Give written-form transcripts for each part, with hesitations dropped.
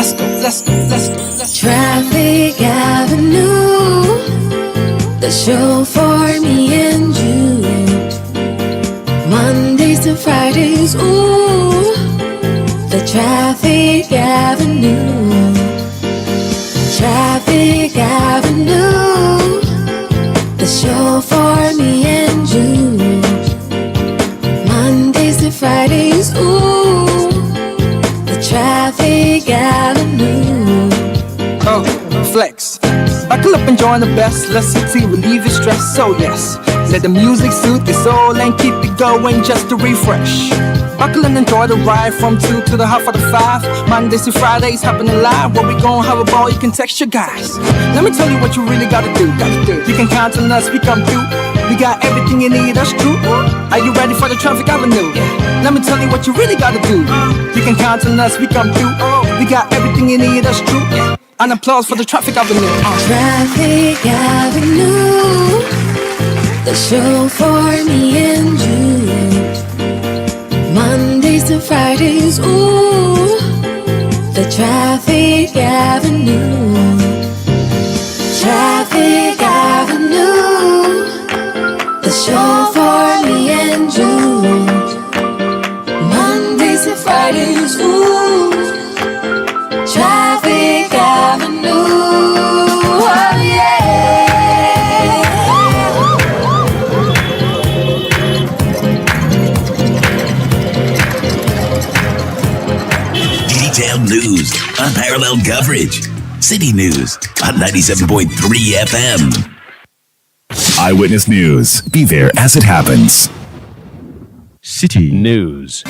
let's go, let's go, let's go, let's go. Traffic Avenue, the show for me and you. Mondays to Fridays, ooh, the Traffic Avenue. Traffic Avenue, the show for me and you. Mondays to Fridays, ooh, the Traffic Avenue. Oh, flex. Buckle up and join the best. Let Citi relieve your stress. So yes, let the music soothe your soul and keep it going just to refresh. Buckle and enjoy the ride from 2 to the half of the 5. Mondays to Fridays happening live. Where we gon' have a ball, you can text your guys. Let me tell you what you really gotta do. You can count on us, we come through. We got everything you need, that's true. Are you ready for the Traffic Avenue? Let me tell you what you really gotta do. You can count on us, we come through. We got everything you need, that's true. An applause for the Traffic Avenue. Traffic Avenue, the show for me and you. Mondays to Fridays, ooh, the Traffic Avenue. Traffic Avenue, the show for me and you. Mondays to Fridays, ooh, Traffic Avenue, oh yeah. Detailed news, unparalleled coverage. City News on 97.3 FM. Eyewitness News. Be there as it happens. City News.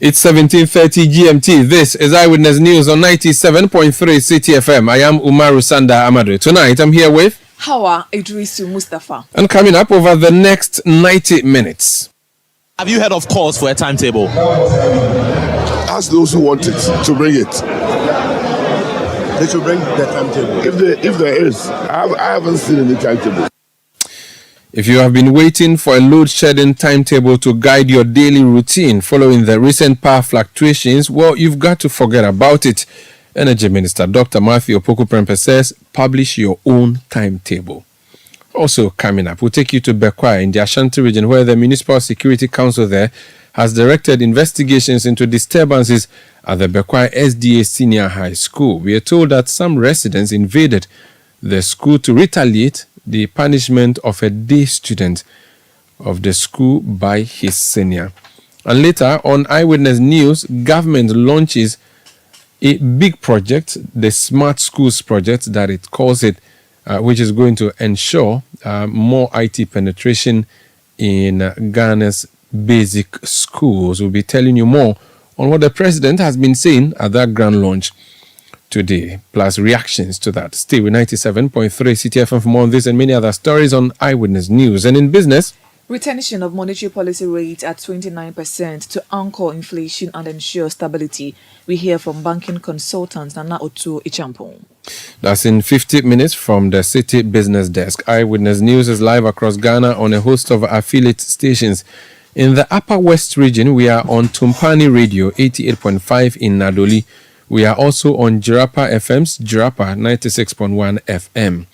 It's 17:30 GMT. This is Eyewitness News on 97.3 Citi FM. I am Umaru Sanda Amadou. Tonight, I'm here with Hawa Idrisu Mustafa. And coming up over the next 90 minutes. Have you heard of calls for a timetable? Ask those who want it to bring it. They should bring the timetable. If there is, I haven't seen any timetable. If you have been waiting for a load shedding timetable to guide your daily routine following the recent power fluctuations, well, you've got to forget about it. Energy Minister Dr. Matthew Opoku-Prempeh says, publish your own timetable. Also coming up, we'll take you to Bekwai in the Ashanti region, where the Municipal Security Council there has directed investigations into disturbances at the Bekwai SDA Senior High School. We are told that some residents invaded the school to retaliate the punishment of a day student of the school by his senior. And later on Eyewitness News, government launches a big project, the Smart Schools project that it calls it, which is going to ensure more IT penetration in Ghana's basic schools. We'll be telling you more on what the president has been saying at that grand launch today, plus reactions to that. Stay with 97.3 Citi FM for more on this and many other stories on Eyewitness News. And in business, Retention of monetary policy rate at 29% to anchor inflation and ensure stability. We hear from banking consultant Nana Otu Ichampong. That's in 50 minutes from the Citi Business Desk. Eyewitness News is live across Ghana on a host of affiliate stations. In the Upper West region, we are on Tumpani Radio 88.5 in Nadoli. We are also on Jirapa FM's Jirapa 96.1 FM.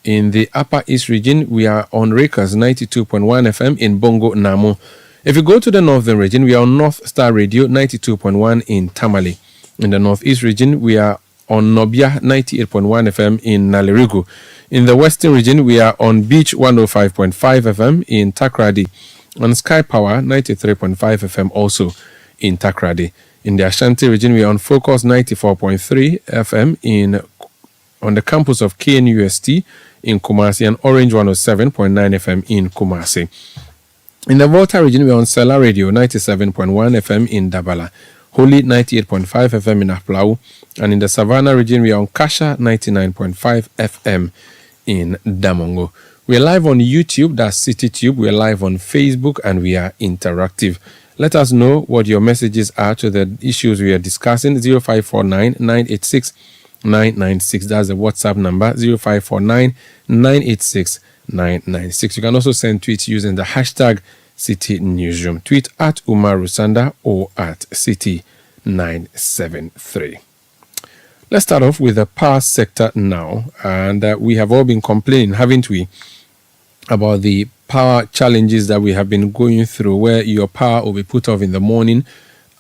In the Upper East region, we are on Rakers 92.1 FM in Bongo, Namo. If you go to the Northern region, we are on North Star Radio 92.1 in Tamale. In the Northeast region, we are on Nobia 98.1 FM in Nalerigu. In the Western region, we are on Beach 105.5 FM in Takrady. On Sky Power 93.5 FM also in Takrady. In the Ashanti region, we are on Focus 94.3 FM on the campus of KNUST in Kumasi and Orange 107.9 FM in Kumasi. In the Volta region, we are on Sela Radio 97.1 FM in Dabala, Holy 98.5 FM in Aplau, and in the Savannah region, we are on Kasha 99.5 FM in Damongo. We're live on YouTube, that's CityTube. We're live on Facebook, and we are interactive. Let us know what your messages are to the issues we are discussing. 0549 986 996. That's the WhatsApp number. 0549 986 996. You can also send tweets using the hashtag City Newsroom. Tweet at Umar Rusanda or at City973. Let's start off with the power sector now. And we have all been complaining, haven't we, about the power challenges that we have been going through, where your power will be put off in the morning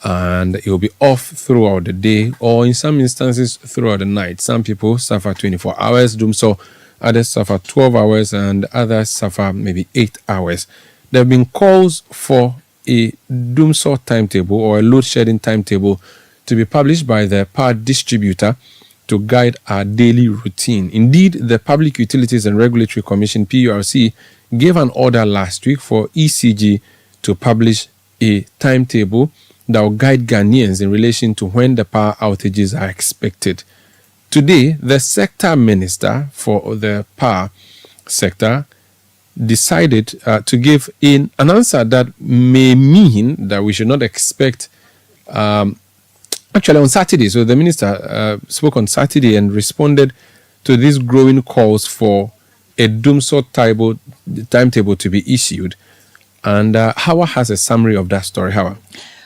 and it will be off throughout the day, or in some instances throughout the night. Some people suffer 24 hours, so others suffer 12 hours, and others suffer maybe 8 hours. There have been calls for a doomsaw timetable or a load shedding timetable to be published by the power distributor to guide our daily routine. Indeed, the Public Utilities and Regulatory Commission, PURC, gave an order last week for ECG to publish a timetable that will guide Ghanaians in relation to when the power outages are expected. Today, the sector minister for the power sector decided to give in an answer that may mean that we should not expect actually on Saturday. So the minister spoke on Saturday and responded to these growing calls for a doomsaw timetable to be issued. And Hawa has a summary of that story. Hawa.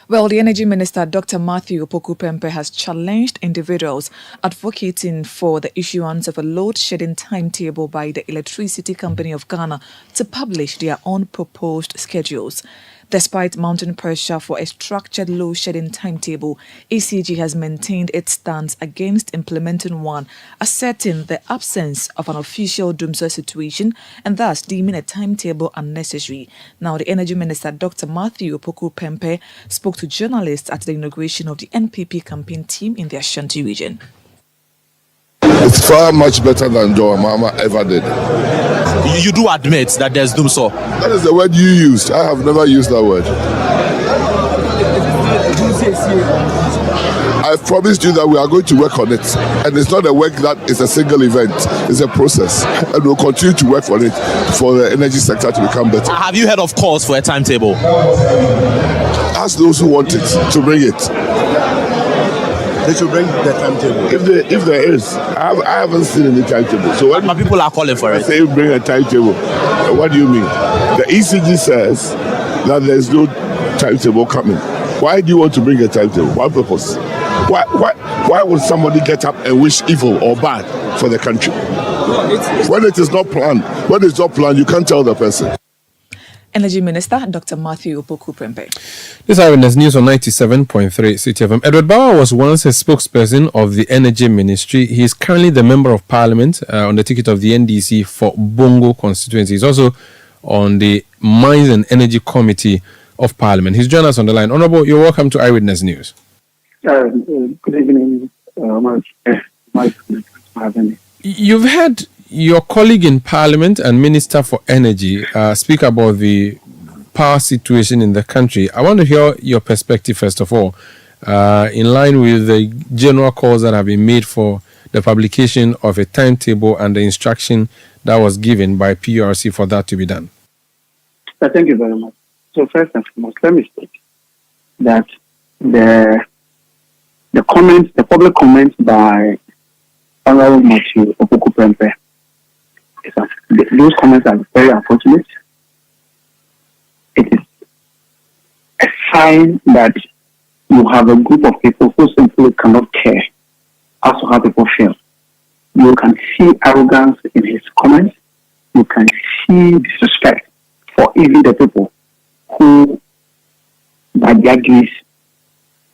Well, the Energy Minister, Dr. Matthew Opoku-Pempe, has challenged individuals advocating for the issuance of a load-shedding timetable by the Electricity Company of Ghana to publish their own proposed schedules. Despite mounting pressure for a structured load-shedding timetable, ECG has maintained its stance against implementing one, asserting the absence of an official doomsaw situation and thus deeming a timetable unnecessary. Now, the Energy Minister, Dr. Matthew Opoku-Pempe, spoke to journalists at the inauguration of the NPP campaign team in the Ashanti region. It's far much better than Joe Mama ever did. You do admit that there's doomsaw. That is the word you used. I have never used that word. I promised you that we are going to work on it. And it's not a work that is a single event. It's a process. And we'll continue to work on it for the energy sector to become better. Have you heard of calls for a timetable? Ask those who want it to bring it. They should bring the timetable. If there is, I haven't seen any timetable. So when people are calling for it, say bring a timetable, what do you mean? The ECG says that there's no timetable coming. Why do you want to bring a timetable? What purpose? Why would somebody get up and wish evil or bad for the country? When it is not planned, you can't tell the person. Energy Minister, Dr. Matthew Opoku-Pempe. This Eyewitness News on 97.3 Citi FM. Edward Bauer was once a spokesperson of the Energy Ministry. He is currently the Member of Parliament on the ticket of the NDC for Bongo constituency. He's also on the Mines and Energy Committee of Parliament. He's joined us on the line. Honorable, you're welcome to Eyewitness News. Good evening, You've had your colleague in Parliament and Minister for Energy speak about the power situation in the country. I want to hear your perspective, first of all, in line with the general calls that have been made for the publication of a timetable and the instruction that was given by PURC for that to be done. Thank you very much. So first and foremost, let me state that the public comments by Honorable Matthew Opoku-Pempe, those comments are very unfortunate. It is a sign that you have a group of people who simply cannot care as to how people feel. You can see arrogance in his comments. You can see disrespect for even the people who, by their grace,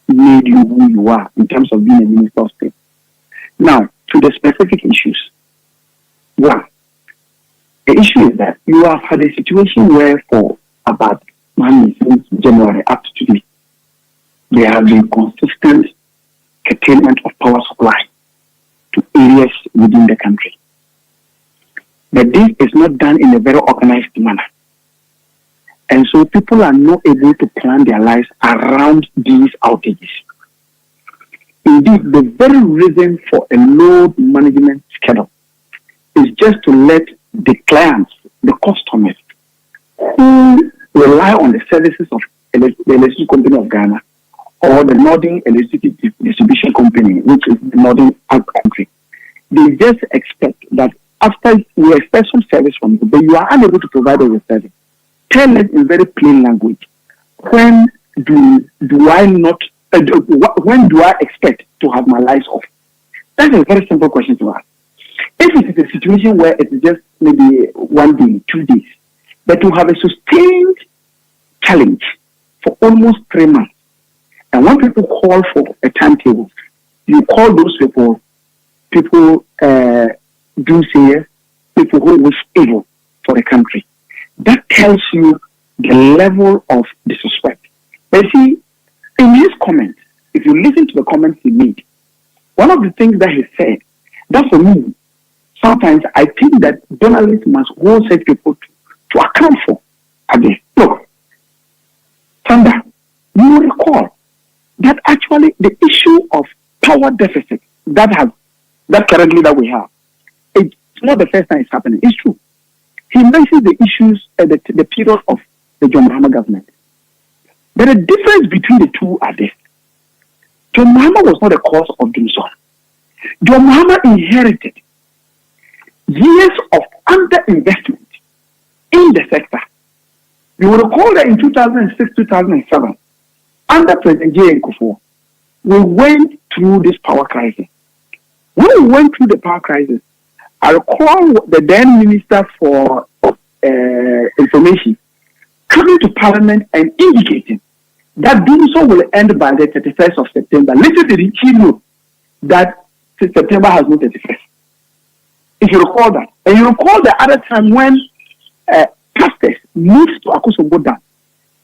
made you who you are in terms of being a minister of state. Now, to the specific issues. One, the issue is that you have had a situation where for about 1 year since January up to today, there have been consistent curtailment of power supply to areas within the country. But this is not done in a very organized manner. And so people are not able to plan their lives around these outages. Indeed, the very reason for a load management schedule is just to let the clients, the customers, who rely on the services of the electricity company of Ghana or the Northern Electricity Distribution Company, which is the Northern country, they just expect that after we expect some service from you, but you are unable to provide us with service. Tell us in very plain language, when do I not, when do I expect to have my lights off? That's a very simple question to ask. If it is a situation where it is just maybe 1 day, 2 days, but to have a sustained challenge for almost 3 months, and when people call for a timetable, you call those people doomsayers, people who wish evil for the country. That tells you the level of disrespect. But see, in his comments, if you listen to the comments he made, one of the things that he said, that for me, sometimes I think that journalists must hold such people to account for. Again, look, Thunder, you will recall that actually the issue of power deficit that currently we have, it's not the first time it's happening. It's true. He mentions the issues at the period of the John Mahama government. But the difference between the two are this. John Mahama was not the cause of doing so. John Mahama inherited years of underinvestment in the sector. You will recall that in 2006, 2007, under President J. Nkufo, we went through this power crisis. When we went through the power crisis, I recall the then Minister for Information coming to Parliament and indicating that doing so will end by the 31st of September. Little did he know that September has no 31st. If you recall that. And you recall the other time when pastors moved to Akosombo Dam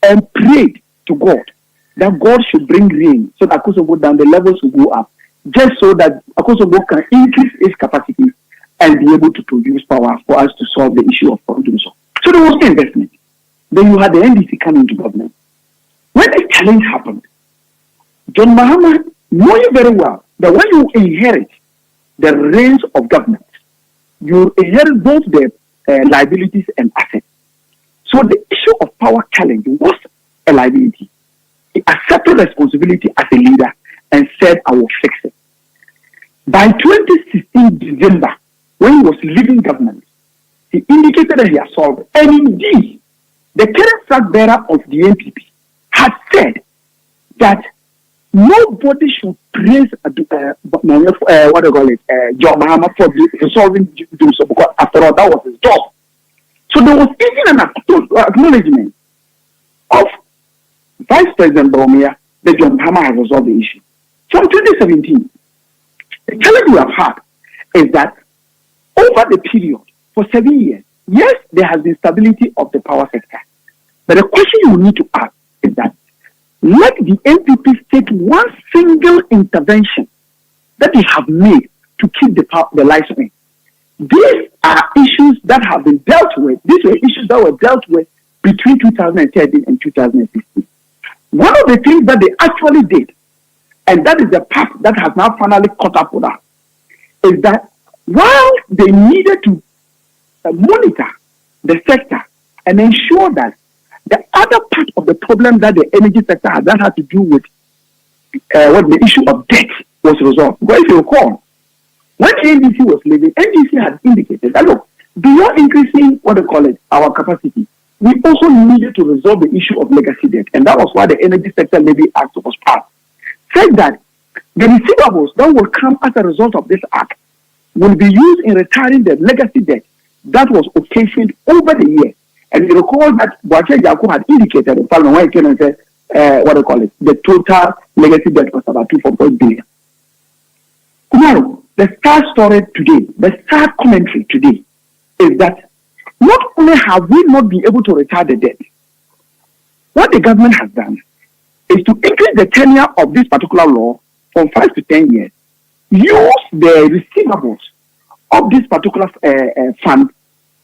and prayed to God that God should bring rain so that Akosombo Dam, the levels will go up, just so that Akosombo can increase its capacity and be able to produce power for us to solve the issue of power doing so. So there was investment. Then you had the NDC coming to government. When a challenge happened, John Mahama, knowing very well that when you inherit the reins of government, you inherit both the liabilities and assets. So the issue of power challenge was a liability. He accepted responsibility as a leader and said, I will fix it. By 2016 December, when he was leaving government, he indicated that he had solved it. And indeed, the current flag bearer of the NPP had said that nobody should praise John Mahama for resolving doing so, because after all, that was his job. So there was even an acknowledgement of Vice President Bawumia that John Mahama has resolved the issue. From 2017, the challenge we have had is that over the period for 7 years, yes, there has been stability of the power sector. But the question you need to ask is that let the NPP state one single intervention that they have made to keep the lights on. These are issues that have been dealt with. These were issues that were dealt with between 2013 and 2016. One of the things that they actually did, and that is the part that has now finally caught up with us, is that while they needed to monitor the sector and ensure that the other part of the problem that the energy sector had, that had to do with what the issue of debt was resolved. But if you recall, when NDC was leaving, NDC had indicated that, look, beyond increasing our capacity, we also needed to resolve the issue of legacy debt. And that was why the Energy Sector Levy Act was passed. Said that the receivables that will come as a result of this act will be used in retiring the legacy debt that was occasioned over the years. And you recall that Boache Jaku had indicated in Parliament when he came and said, the total legacy debt was about 2.4 billion. Now, the sad story today, the sad commentary today is that not only have we not been able to retire the debt, what the government has done is to increase the tenure of this particular law from 5 to 10 years, use the receivables of this particular fund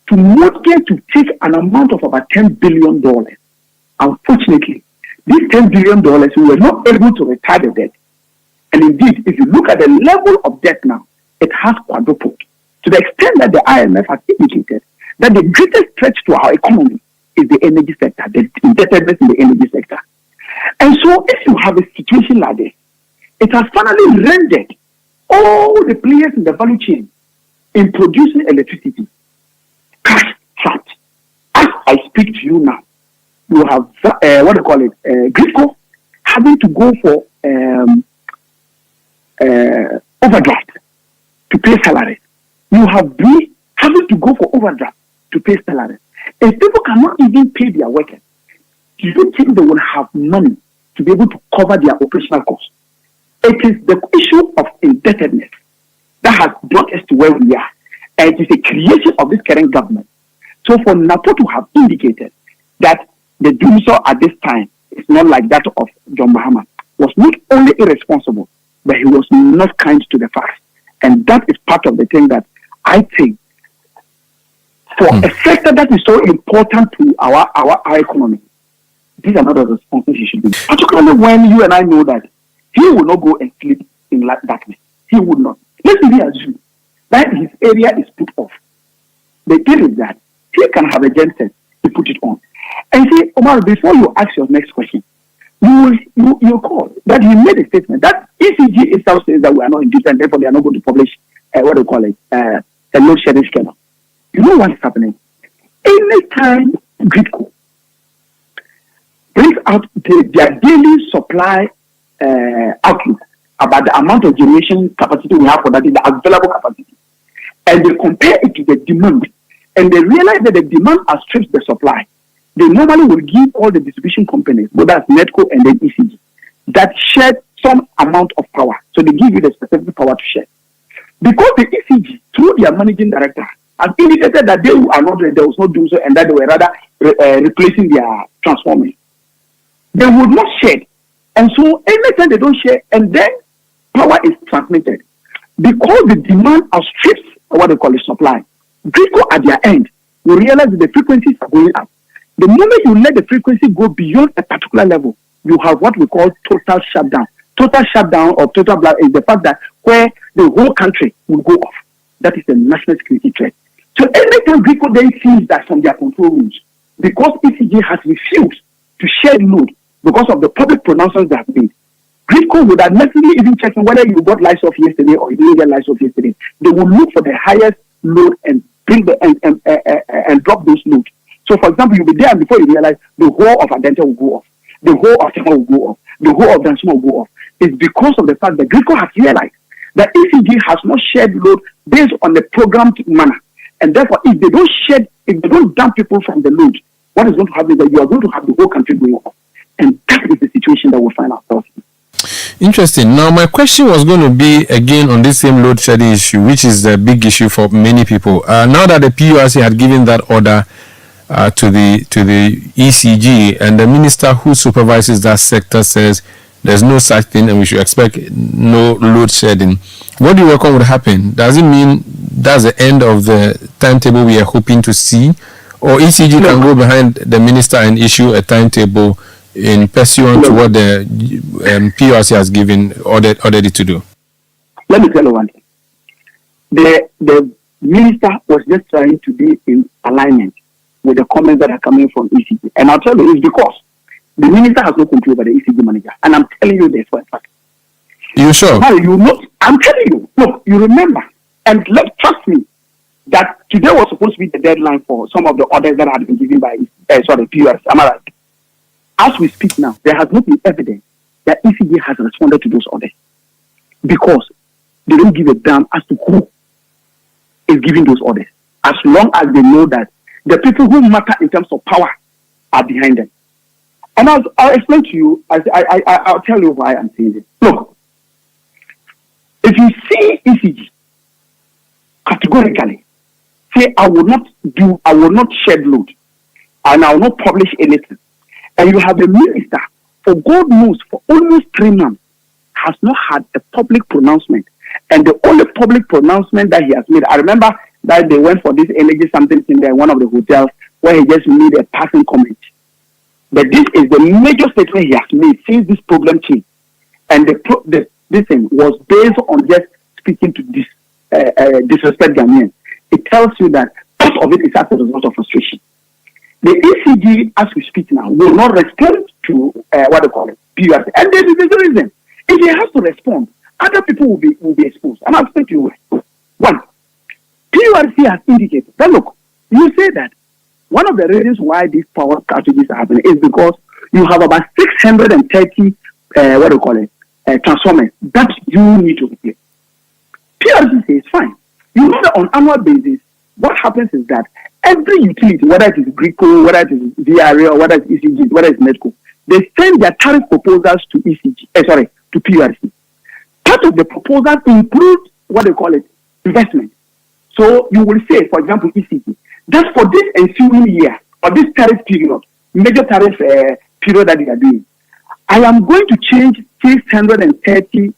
to mortgage to take an amount of about $10 billion. Unfortunately, these $10 billion, we were not able to retire the debt. And indeed, if you look at the level of debt now, it has quadrupled. to the extent that the IMF has indicated that the greatest threat to our economy is the energy sector, the indebtedness in the energy sector. And so if you have a situation like this, it has finally rendered all the players in the value chain in producing electricity cash trapped. As I speak to you now, you have Gridco having to go for overdraft to pay salaries. You have B having to go for overdraft to pay salaries. If people cannot even pay their workers, do you think they will have money to be able to cover their operational costs? It is the issue of indebtedness that has brought us to where we are. And it is a creation of this current government. So for NATO to have indicated that the doomsday at this time is not like that of John Mahama was not only irresponsible, but he was not kind to the facts. And that is part of the thing that I think for a sector that is so important to our economy, these are not the responses he should be. Particularly when you and I know that he will not go and sleep in darkness. He would not. Let's even assume that his area is put off. The thing is that he can have a genset to put it on. And see, Omar, before you ask your next question, you call that he made a statement that ECG itself says that we are not in duty and therefore they are not going to publish a load shedding schedule. You know what is happening? Anytime Gridco brings out their daily supply outlook about the amount of generation capacity we have for that is the available capacity, and they compare it to the demand, and they realize that the demand outstrips the supply, they normally will give all the distribution companies, both as NETCO and then ECG, that share some amount of power. So they give you the specific power to share. Because the ECG, through their managing director, has indicated that they are not, they was not doing so, and that they were rather replacing their transformers. They would not share. And so anytime they don't share, and then power is transmitted, because the demand outstrips what they call the supply, Gridco at their end will realize that the frequencies are going up. The moment you let the frequency go beyond a particular level, you have what we call total shutdown. Total shutdown or total black is the fact that where the whole country will go off. That is a national security threat. So anytime Gridco then sees that from their control rooms, because ECG has refused to share load because of the public pronouncements they have made, Gridco would have necessarily even checking whether you got lights off yesterday or you didn't get lights off yesterday. They will look for the highest load and bring the and drop those loads. So, for example, you'll be there and before you realize the whole of Adenta will go off, the whole of Tema will go off, the whole of Dansuma will go off. It's because of the fact that Gridco has realized that ECG has not shared load based on the programmed manner. And therefore, if they don't dump people from the load, what is going to happen is that you are going to have the whole country going off. And that is the situation that we'll find ourselves in. Interesting. Now, my question was going to be again on this same load shedding issue, which is a big issue for many people. Now that the PURC had given that order to the ECG, and the minister who supervises that sector says there's no such thing and we should expect no load shedding, what do you reckon would happen? Does it mean that's the end of the timetable we are hoping to see, or ECG can go behind the minister and issue a timetable in pursuant to what the PRC has given ordered it to do? Let me tell you one thing. The minister was just trying to be in alignment with the comments that are coming from ECG. And I'll tell you, it's because the minister has no control over the ECG manager. And I'm telling you this for a fact. You sure? Now, I'm telling you. Look, you remember, and trust me, that today was supposed to be the deadline for some of the orders that had been given by PRC. Am I right? As we speak now, there has not been evidence that ECG has responded to those orders because they don't give a damn as to who is giving those orders, as long as they know that the people who matter in terms of power are behind them. And I'll explain to you, I'll tell you why I'm saying this. Look, if you see ECG categorically say, I will not shed load, and I will not publish anything, and you have a minister, for God knows, for almost 3 months, has not had a public pronouncement. And the only public pronouncement that he has made, I remember that they went for this energy something in one of the hotels where he just made a passing comment. But this is the major statement he has made since this problem came. And this thing was based on just speaking to this disrespect Ghanaians. It tells you that part of it is as a result of frustration. The ECG, as we speak now, will not respond to PURC. And there is a reason. If he has to respond, other people will be exposed. And I'll explain to you. One, PURC has indicated that, look, you say that one of the reasons why these power outages are happening is because you have about 630 transformers that you need to replace. PURC says, fine. You know that on annual basis, what happens is that every utility, whether it is GRICO, whether it is VRA, or whether it's ECG, whether it's MEDCO, they send their tariff proposals to to PURC. Part of the proposal includes investment. So you will say, for example, ECG, that for this ensuing year, or this tariff period, major tariff period that they are doing, I am going to change 630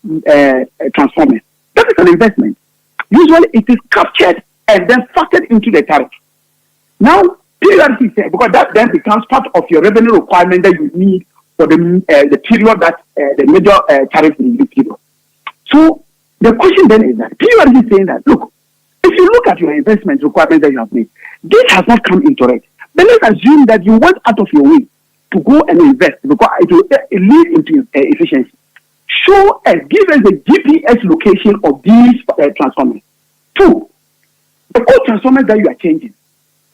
transformers. That is an investment. Usually it is captured and then factored into the tariff. Now, PURC said, because that then becomes part of your revenue requirement that you need for the period that the major tariff review period. So the question then is that PURC is saying that, look, if you look at your investment requirements that you have made, this has not come into it. Then let's assume that you went out of your way to go and invest because it will lead into efficiency. Show us, give us the GPS location of these transformers. Two, the old transformers that you are changing,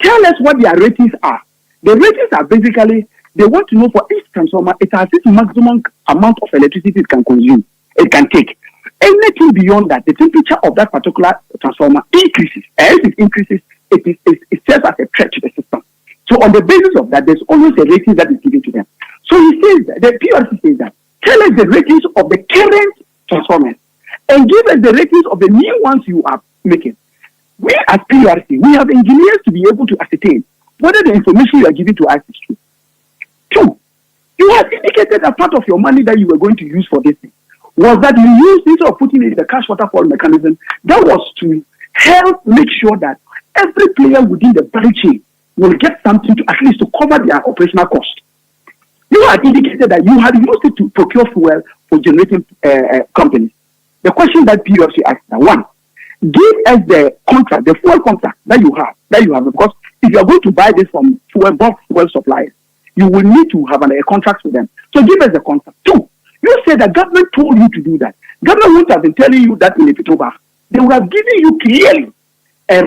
tell us what their ratings are. The ratings are basically, they want to know for each transformer, it has its maximum amount of electricity it can consume, it can take. Anything beyond that, the temperature of that particular transformer increases. And if it increases, it serves as a threat to the system. So on the basis of that, there's always a rating that is given to them. So he says that, the PURC says that, tell us the ratings of the current transformers and give us the ratings of the new ones you are making. We as PURC, we have engineers to be able to ascertain whether the information you are giving to us is true. Two, you have indicated that part of your money that you were going to use for this thing was that you used instead of putting it in the cash waterfall mechanism, that was to help make sure that every player within the value chain will get something to at least to cover their operational cost. You had indicated that you had used it to procure fuel for generating companies. The question that PURC asked now, one, give us the contract, the fuel contract that you have, because if you are going to buy this from bulk fuel suppliers, you will need to have a contract with them. So give us the contract. Two, you said that government told you to do that. Government wouldn't have been telling you that in a Pitoba. They would have given you clearly a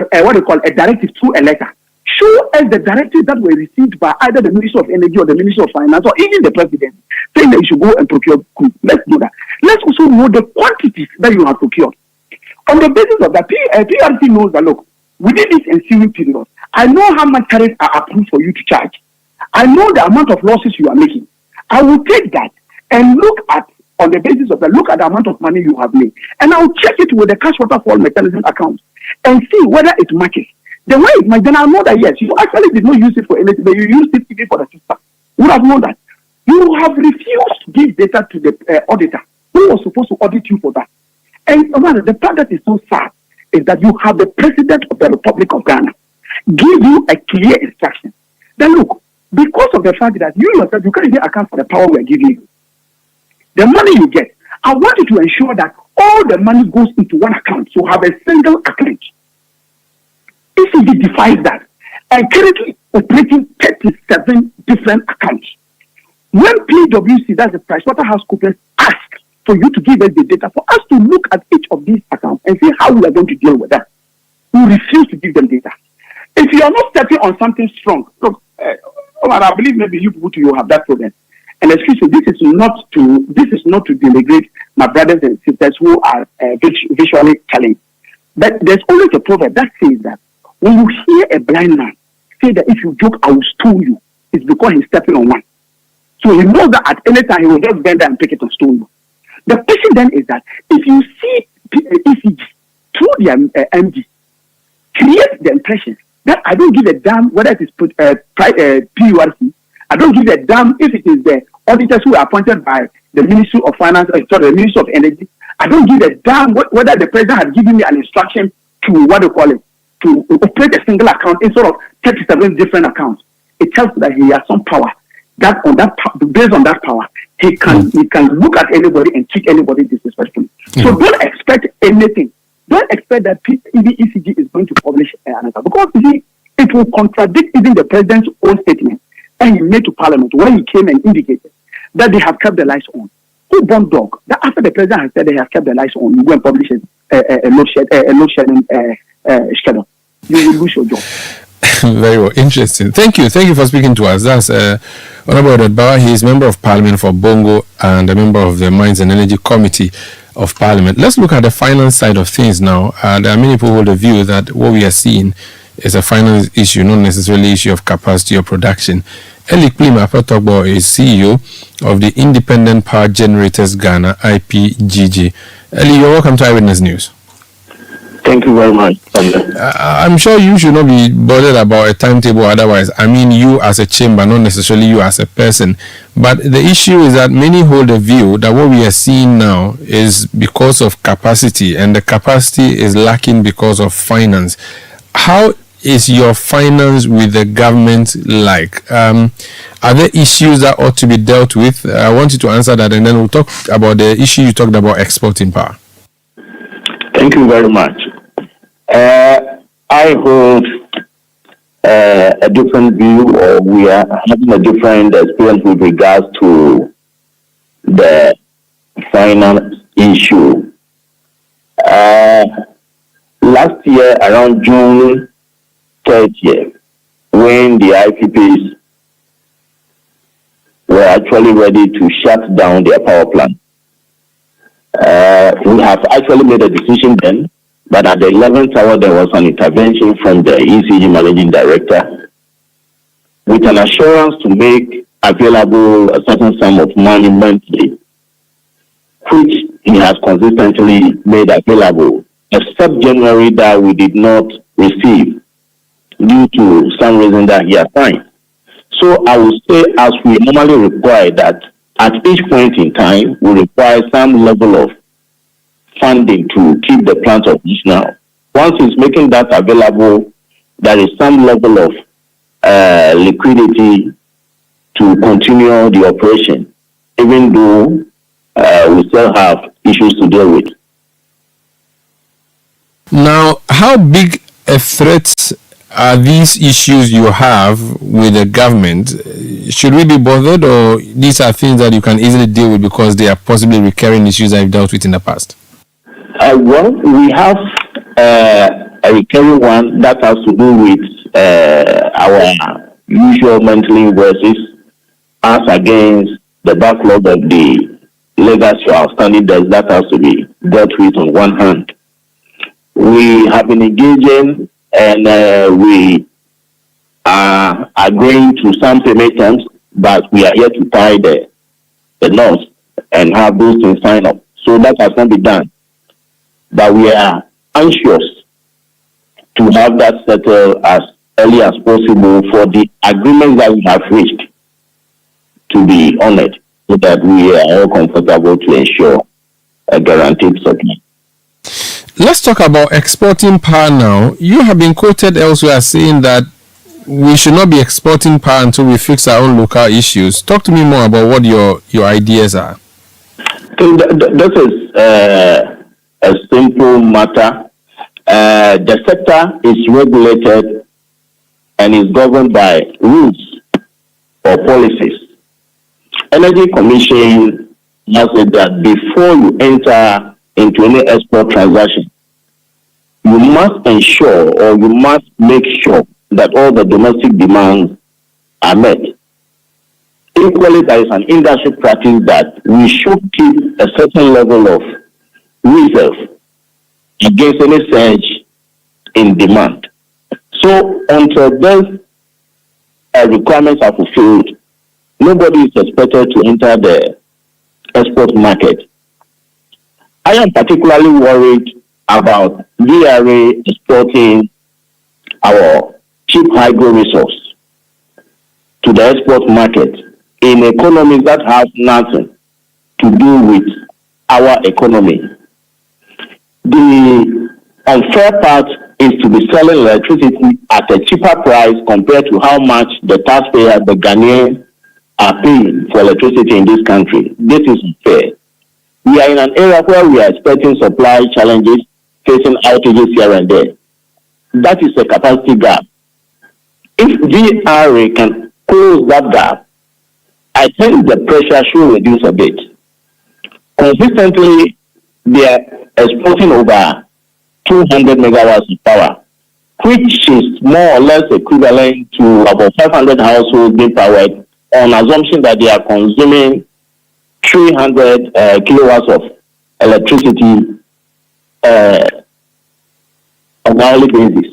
directive through a letter. Show us the directives that were received by either the Minister of Energy or the Minister of Finance or even the President, saying that you should go and procure goods. Let's do that. Let's also know the quantities that you have procured. On the basis of that, PURC knows that, look, within this ensuing period, I know how much tariffs are approved for you to charge. I know the amount of losses you are making. I will take that and look at, on the basis of that, look at the amount of money you have made. And I'll check it with the cash waterfall mechanism account and see whether it matches. The way it might, then I'll know that, yes, you actually did not use it for anything, but you used it even for the system. You would have known that. You have refused to give data to the auditor who was supposed to audit you for that. And the part that is so sad is that you have the President of the Republic of Ghana give you a clear instruction. Then look, because of the fact that you yourself, you can't even account for the power we are giving you. The money you get, I want you to ensure that all the money goes into one account. So have a single account. ECG defies that and currently operating 37 different accounts. When PwC, that's the PricewaterhouseCoopers, ask for you to give us the data, for us to look at each of these accounts and see how we are going to deal with that, we refuse to give them data. If you are not stepping on something strong, look, I believe maybe you people too have that problem. And excuse me, this is not to denigrate my brothers and sisters who are visually challenged. But there's always a proverb that says that when you hear a blind man say that if you joke, I will stone you, it's because he's stepping on one. So he knows that at any time he will just bend down and pick it and stone you. The question then is that if you see ECG through the MD, create the impression that I don't give a damn whether it is PURC, I don't give a damn if it is the auditors who are appointed by the Ministry of Finance, the Ministry of Energy. I don't give a damn whether the President has given me an instruction to to operate a single account instead of 37 different accounts. It tells that he has some power. Based on that power, he can look at anybody and treat anybody disrespectfully. So don't expect anything Don't expect that even ECG is going to publish an answer, because you see, it will contradict even the president's own statement and he made to Parliament when he came and indicated that they have kept the lights on. Who born dog? That after the president has said they have kept the lights on, you go and publish a load shedding schedule. You will lose your job. Very well, interesting. Thank you for speaking to us. That's Honorable Odbawa. He is member of Parliament for Bongo and a member of the Mines and Energy Committee of Parliament. Let's look at the finance side of things now. There are many people who hold the view that what we are seeing is a finance issue, not necessarily issue of capacity or production. Eli Plima Patogbo is CEO of the Independent Power Generators Ghana, IPGG. Eli, you're welcome to Eyewitness News. Thank you very much. I'm sure you should not be bothered about a timetable otherwise. I mean, you as a chamber, not necessarily you as a person. But the issue is that many hold the view that what we are seeing now is because of capacity, and the capacity is lacking because of finance. How is your finance with the government like? Are there issues that ought to be dealt with? I want you to answer that, and then we'll talk about the issue you talked about, exporting power. Thank you very much. I hold a different view, or we are having a different experience with regards to the finance issue. Last year, around June 30th, when the IPPs were actually ready to shut down their power plant, we have actually made a decision then, but at the 11th hour, there was an intervention from the ECG managing director with an assurance to make available a certain sum of money monthly, which he has consistently made available, except January that we did not receive due to some reason that he assigned. So I would say, as we normally require that at each point in time, we require some level of funding to keep the plant operational. Once it's making that available, there is some level of liquidity to continue the operation, even though we still have issues to deal with. Now, how big a threat are these issues you have with the government? Should we be bothered, or these are things that you can easily deal with because they are possibly recurring issues that you've dealt with in the past? Well, we have a recurring one that has to do with our usual monthly invoices as against the backlog of the legacy or outstanding debts that has to be dealt with on one hand. We have been engaging and we are agreeing to some payment terms, but we are yet to tie the knots and have those things signed up. So that has not been done. But we are anxious to have that settled as early as possible for the agreements that we have reached to be honored, so that we are all comfortable to ensure a guaranteed supply. Let's talk about exporting power now. You have been quoted elsewhere saying that we should not be exporting power until we fix our own local issues. Talk to me more about what your ideas are. This is a simple matter. The sector is regulated and is governed by rules or policies. Energy Commission has said that before you enter into any export transaction, you must ensure, or you must make sure, that all the domestic demands are met. Equally, there is an industry practice that we should keep a certain level of reserve against any surge in demand. So until those requirements are fulfilled, nobody is expected to enter the export market. I am particularly worried about VRA exporting our cheap hydro resource to the export market in economies that have nothing to do with our economy. The unfair part is to be selling electricity at a cheaper price compared to how much the taxpayers, the Ghanaians, are paying for electricity in this country. This is unfair. We are in an era where we are expecting supply challenges, facing outages here and there. That is a capacity gap. If VRA can close that gap, I think the pressure should reduce a bit. Consistently, they are exporting over 200 megawatts of power, which is more or less equivalent to about 500 households being powered, on assumption that they are consuming 300 kilowatts of electricity on an hourly basis.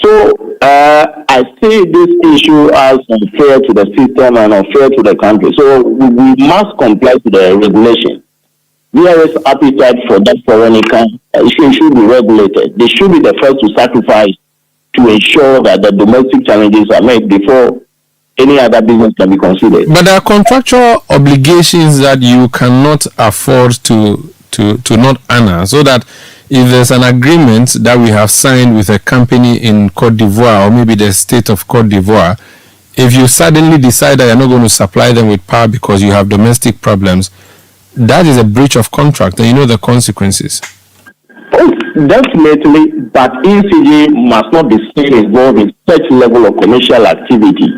So I see this issue as unfair to the system and unfair to the country. So we must comply to the regulation. VRA's appetite for that foreign income should be regulated. They should be the first to sacrifice to ensure that the domestic challenges are met before any other business can be considered. But there are contractual obligations that you cannot afford to not honor, so that if there's an agreement that we have signed with a company in Cote d'Ivoire or maybe the state of Cote d'Ivoire, if you suddenly decide that you're not going to supply them with power because you have domestic problems, that is a breach of contract, and you know the consequences. Oh, definitely, but ECG must not be seen involved in such level of commercial activity.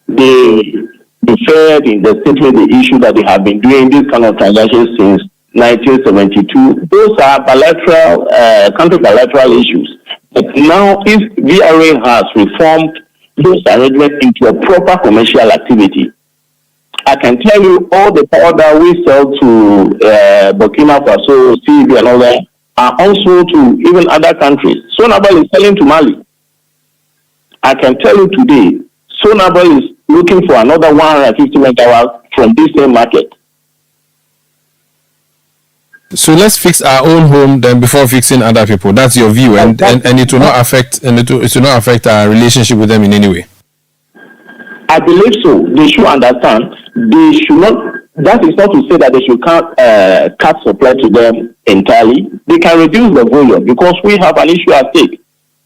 They deferred in the statement the issue that they have been doing this kind of transactions since 1972. Those are bilateral, country-bilateral issues. But now, if VRA has reformed those arrangements into a proper commercial activity, I can tell you all the power that we sell to Burkina Faso, CB, and all that are also to even other countries. Sonabel is selling to Mali. I can tell you today, Sonabel is looking for another 150 megawatts from this same market. So let's fix our own home then before fixing other people. That's your view, and it will not affect it will not affect our relationship with them in any way. I believe so. They should understand. They should not. That is not to say that they should cut supply to them entirely. They can reduce the volume because we have an issue at stake.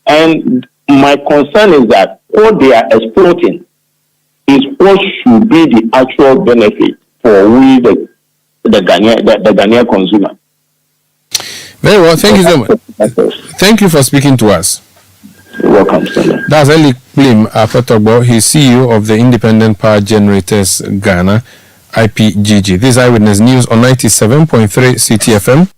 And my concern is that what they are exporting is what should be the actual benefit for we the Ghanaian consumer. Very well. Thank you so much. Thank you for speaking to us. You're welcome, sir. That's Eli Plim Apetogbo. He's CEO of the Independent Power Generators Ghana, IPGG. This is Eyewitness News on 97.3 Citi FM.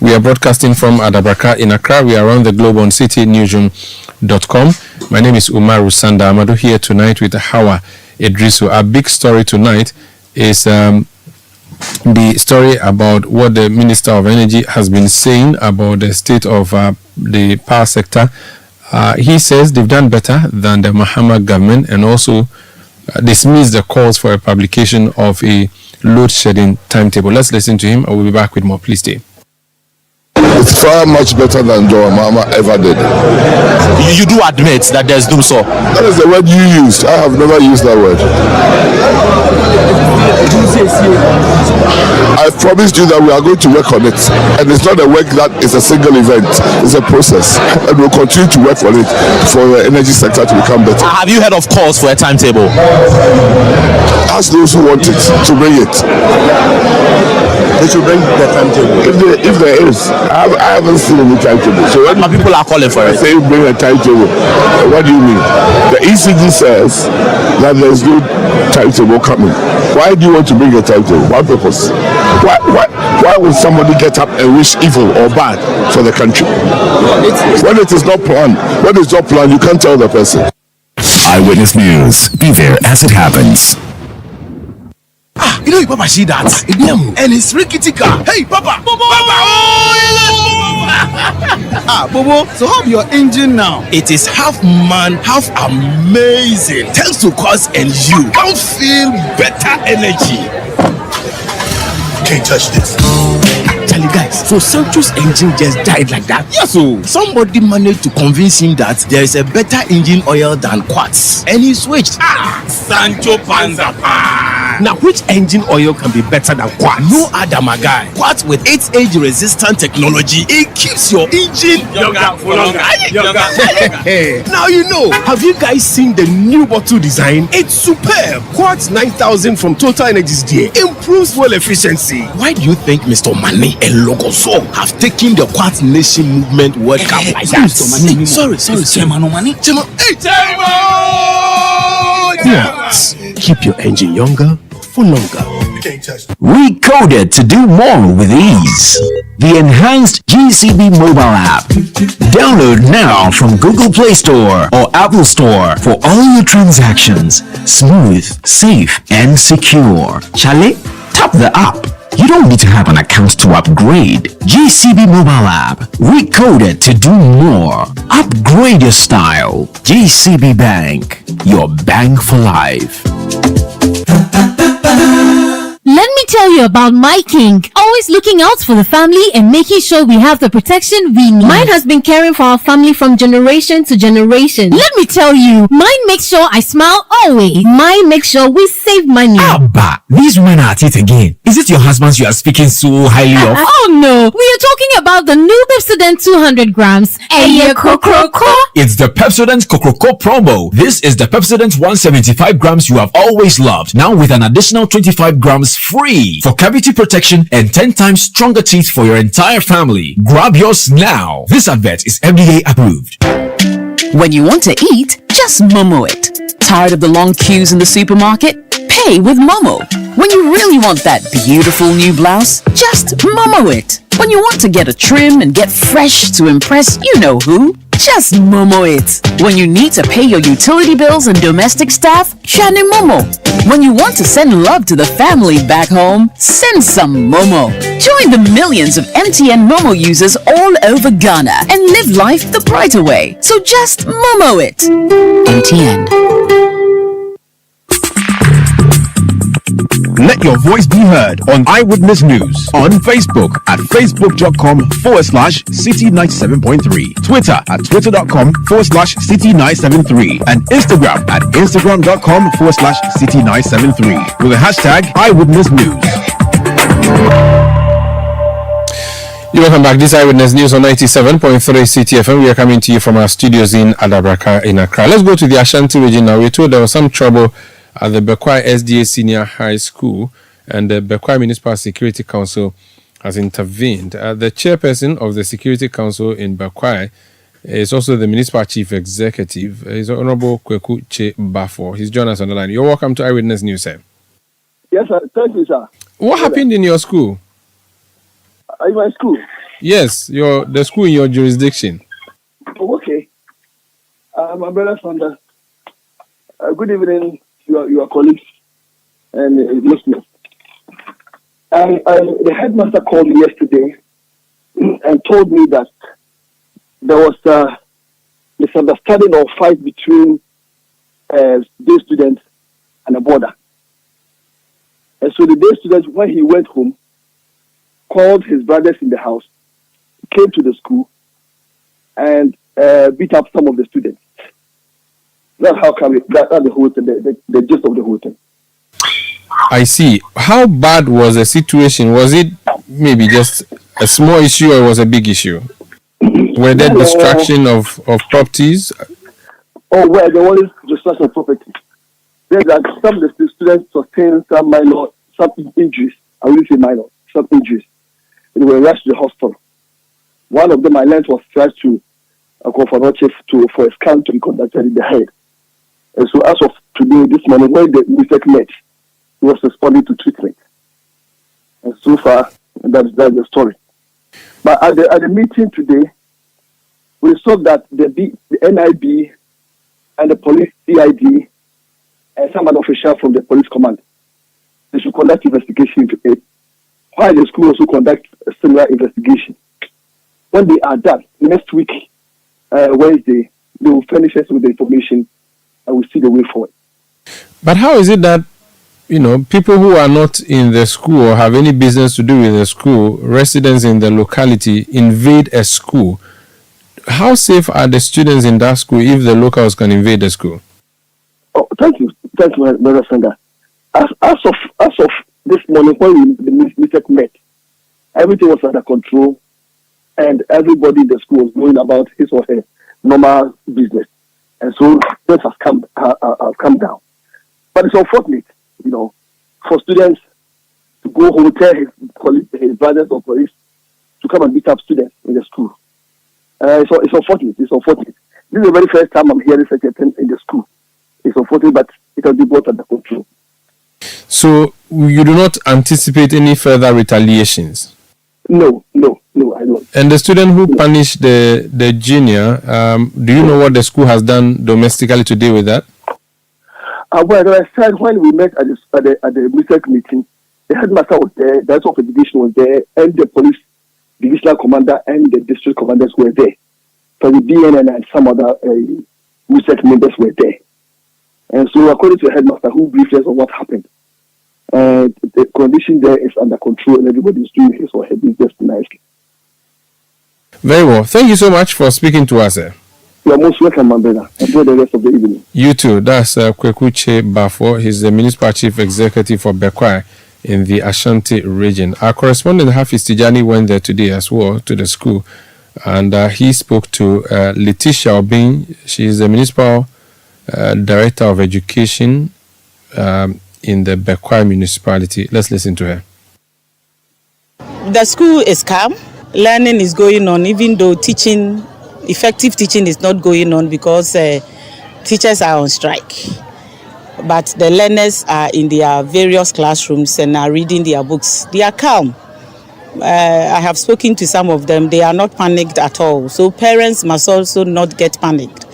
We are broadcasting from Adabraka in Accra. We are around the globe on citinewsroom.com. My name is Umaru Sanda Amadu, here tonight with Hawa Idrisu. Our big story tonight is the story about what the Minister of Energy has been saying about the state of the power sector. He says they've done better than the Mahama government, and also dismissed the calls for a publication of a load shedding timetable. Let's listen to him. I will be back with more. Please stay. It's far much better than Joe Mahama ever did. You do admit that there's doom, sir. That is the word you used. I have never used that word. I've promised you that we are going to work on it. And it's not a work that is a single event. It's a process. And we'll continue to work on it for the energy sector to become better. Have you heard of calls for a timetable? Ask those who want it to bring it. They should bring the timetable. If there is, I haven't seen any timetable. So when people are calling for it, say bring a timetable, what do you mean? The ECG says that there's no timetable coming. Why do you want to bring a timetable? What purpose? Why would somebody get up and wish evil or bad for the country? When it is not planned, when it's not planned, you can't tell the person. Eyewitness News. Be there as it happens. You know, you Papa see that? And it's rickety car. Hey, Papa! Papa! Bobo, so how your engine now? It is half man, half amazing. Thanks to cause and you can feel better energy. Can't touch this. Tell you guys, so Sancho's engine just died like that? Yes, so somebody managed to convince him that there is a better engine oil than Quartz, and he switched. Sancho Panza. Now, which engine oil can be better than Quartz? No other, my guy. Quartz with its age-resistant technology, it keeps your engine younger for longer. Now you know. Have you guys seen the new bottle design? It's superb. Quartz 9000 from Total Energies there improves fuel efficiency. Why do you think Mr. Mane and Logoso have taken the Quartz Nation movement World Cup like that? Sorry. Chairman. Quartz. Keep your engine younger for longer. Recoded to do more with ease. The enhanced GCB mobile app. Download now from Google Play Store or Apple Store for all your transactions. Smooth, safe, and secure. Chale, tap the app. You don't need to have an account to upgrade. GCB mobile app. Recoded to do more. Upgrade your style. GCB Bank. Your bank for life. Let me tell you about my king. Always looking out for the family and making sure we have the protection we need. Mine has been caring for our family from generation to generation. Let me tell you, mine makes sure I smile always. Mine makes sure we save money. Abba, these women are at it again. Is it your husband you are speaking so highly of? Oh no, we are talking about the new Pepsodent 200 grams. It's the Pepsodent Cocoa promo. This is the Pepsodent 175 grams you have always loved. Now with an additional 25 grams free for cavity protection and 10 times stronger teeth for your entire family. Grab yours now. This advert is FDA approved. When you want to eat, just Momo it. Tired of the long queues in the supermarket? Pay with Momo. When you really want that beautiful new blouse, just Momo it. When you want to get a trim and get fresh to impress you know who, just Momo it. When you need to pay your utility bills and domestic staff, Shani Momo. When you want to send love to the family back home, send some Momo. Join the millions of MTN Momo users all over Ghana and live life the brighter way. So just Momo it. MTN. Let your voice be heard on Eyewitness News on Facebook at facebook.com/City97.3, Twitter at twitter.com/City973, and Instagram at instagram.com/City973 with the hashtag Eyewitness News. You welcome back. This Eyewitness News on 97.3 Citi FM. We are coming to you from our studios in Adabraka in Accra. Let's go to the Ashanti region now. We're told there was some trouble at the Bekwai SDA Senior High School, and the Bekwai Municipal Security Council has intervened. The chairperson of the Security Council in Bekwai is also the Municipal Chief Executive. He's Honorable Kweku Che Bafo. He's joined us on the line. You're welcome to Eyewitness News, sir. Yes, sir. Thank you, sir. What happened in your school? In my school? Yes, the school in your jurisdiction. Oh, okay. My brother Sandra. Good evening, your colleagues and listeners. The headmaster called me yesterday and told me that there was a misunderstanding or fight between day students and a boarder. And so the day student, when he went home, called his brothers in the house, came to the school, and beat up some of the students. That's how come that's the whole thing, the gist of the whole thing. I see. How bad was the situation? Was it maybe just a small issue or was a big issue? Were there destruction of properties? Oh, well, there was destruction of property. There's some of the students sustained some injuries. I wouldn't say minor, some injuries. They were rushed to the hospital. One of them, I learned, was tried to for a scan to be conducted in the head. And so as of today, this morning, when the mistake met, he was responding to treatment. And so far, that's the story. But at the meeting today, we saw that the NIB and the police CID and some other officials from the police command, they should conduct investigation into it. While the school also conduct a similar investigation. When they are done, next week, Wednesday, they will furnish us with the information and we'll see the way forward. But how is it that, people who are not in the school or have any business to do with the school, residents in the locality, invade a school? How safe are the students in that school if the locals can invade the school? Oh, thank you, Brother Sender. As of this morning, when the meeting met, everything was under control, and everybody in the school was going about his or her normal business, and so things have come down. But it's unfortunate, for students to go home, tell his brothers or colleagues to come and beat up students in the school. It's unfortunate. It's unfortunate. This is the very first time I'm hearing such a thing in the school. It's unfortunate, but it will be brought under control. So you do not anticipate any further retaliations? No, I don't. And the student who punished the junior, do you know what the school has done domestically to deal with that? Well, I said when we met at the MISEC meeting, the headmaster was there, the Director of Education was there, and the police divisional commander and the district commanders were there. So the BNN and some other MISEC members were there. And so according to the headmaster who briefed us on what happened, the condition there is under control and everybody is doing his or her business nicely. Very well. Thank you so much for speaking to us, sir. You are most welcome, my brother. Enjoy the rest of the evening. You too. That's Kwekuche Bafo. He's the Municipal Chief Executive for Bekwai in the Ashanti region. Our correspondent Hafiz Tijani went there today as well to the school, and he spoke to Letitia Obin. She is the Municipal Director of Education in the Bekwai municipality. Let's listen to her. The school is calm. Learning is going on, even though effective teaching is not going on because teachers are on strike. But the learners are in their various classrooms and are reading their books. They are calm. I have spoken to some of them. They are not panicked at all. So parents must also not get panicked.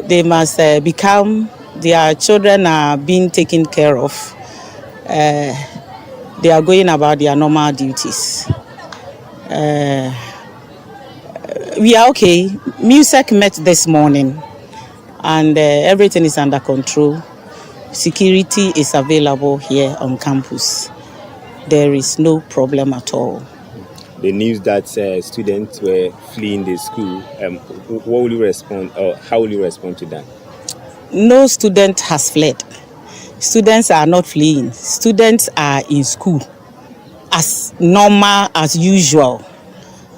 They must be calm. Their children are being taken care of. They are going about their normal duties. We are okay. MUSEC met this morning and everything is under control. Security is available here on campus. There is no problem at all. The news that students were fleeing the school, what will you respond, or how will you respond to that? No student has fled. Students are not fleeing. Students are in school as normal as usual.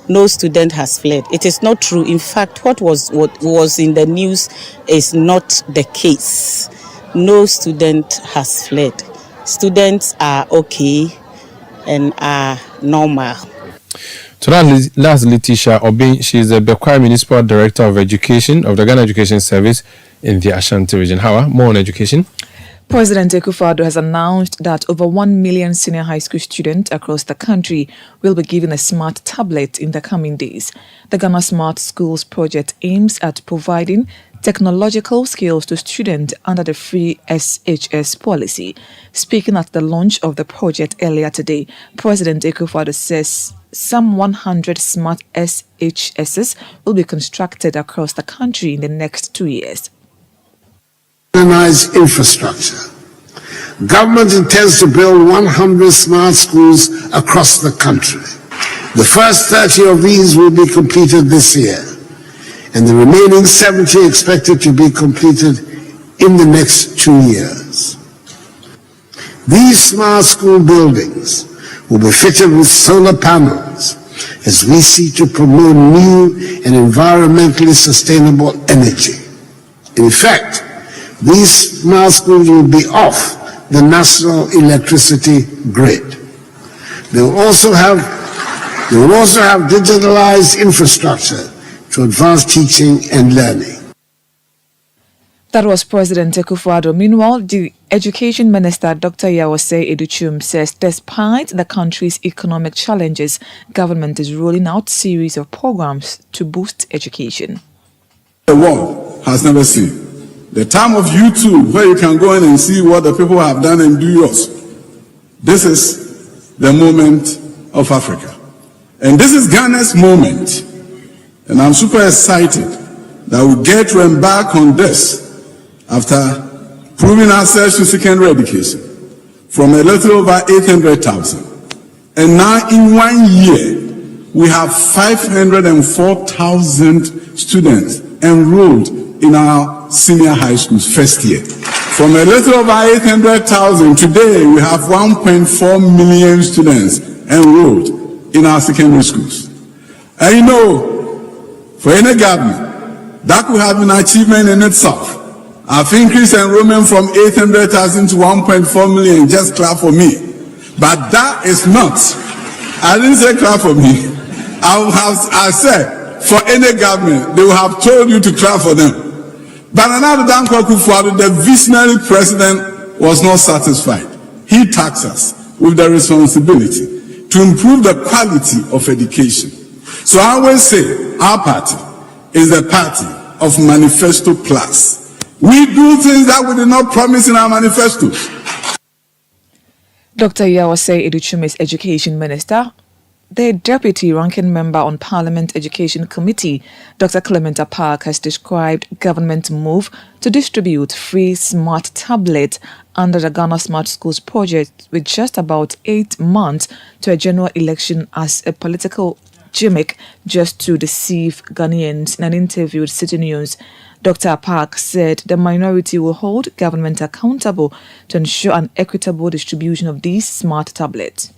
No student has fled. It is not true. In fact, what was in the news is not the case. No student has fled. Students are okay and are normal. So that's Letitia Obin. She is the Bekwai Municipal Director of Education of the Ghana Education Service in the Ashanti region. How more on education? President Akufo-Addo has announced that over 1 million senior high school students across the country will be given a smart tablet in the coming days. The Ghana Smart Schools project aims at providing technological skills to students under the free SHS policy. Speaking at the launch of the project earlier today, President Akufo-Addo says some 100 smart SHSs will be constructed across the country in the next 2 years. Organized infrastructure. Government intends to build 100 smart schools across the country. The first 30 of these will be completed this year, and the remaining 70 expected to be completed in the next 2 years. These smart school buildings will be fitted with solar panels as we seek to promote new and environmentally sustainable energy. In effect, these smart schools will be off the national electricity grid. They will also have digitalized infrastructure to advance teaching and learning. That was President Akufo-Addo. Meanwhile, the Education Minister, Dr. Yawase Educhum, says despite the country's economic challenges, government is rolling out a series of programs to boost education. The world has never seen. The time of YouTube, where you can go in and see what the people have done and do yours. This is the moment of Africa. And this is Ghana's moment. And I'm super excited that we get to embark on this after proving ourselves to secondary education from a little over 800,000. And now in 1 year, we have 504,000 students enrolled in our senior high schools first year. From a little over 800,000, today we have 1.4 million students enrolled in our secondary schools. And you know, for any government, that could have been an achievement in itself. I've increased enrollment from 800,000 to 1.4 million, just clap for me. But that is not, I didn't say clap for me. I said, for any government, they will have told you to clap for them. But another Dankwa Akufo-Addo, the visionary president, was not satisfied. He tasked us with the responsibility to improve the quality of education. So I always say, our party is the party of Manifesto Plus. We do things that we did not promise in our manifestos. Dr. Yawase Educhume is Education Minister. The Deputy Ranking Member on Parliament Education Committee, Dr. Clement Apark, has described government move to distribute free smart tablets under the Ghana Smart Schools project with just about 8 months to a general election as a political gimmick just to deceive Ghanaians. In an interview with Citi News, Dr. Apark said the minority will hold government accountable to ensure an equitable distribution of these smart tablets.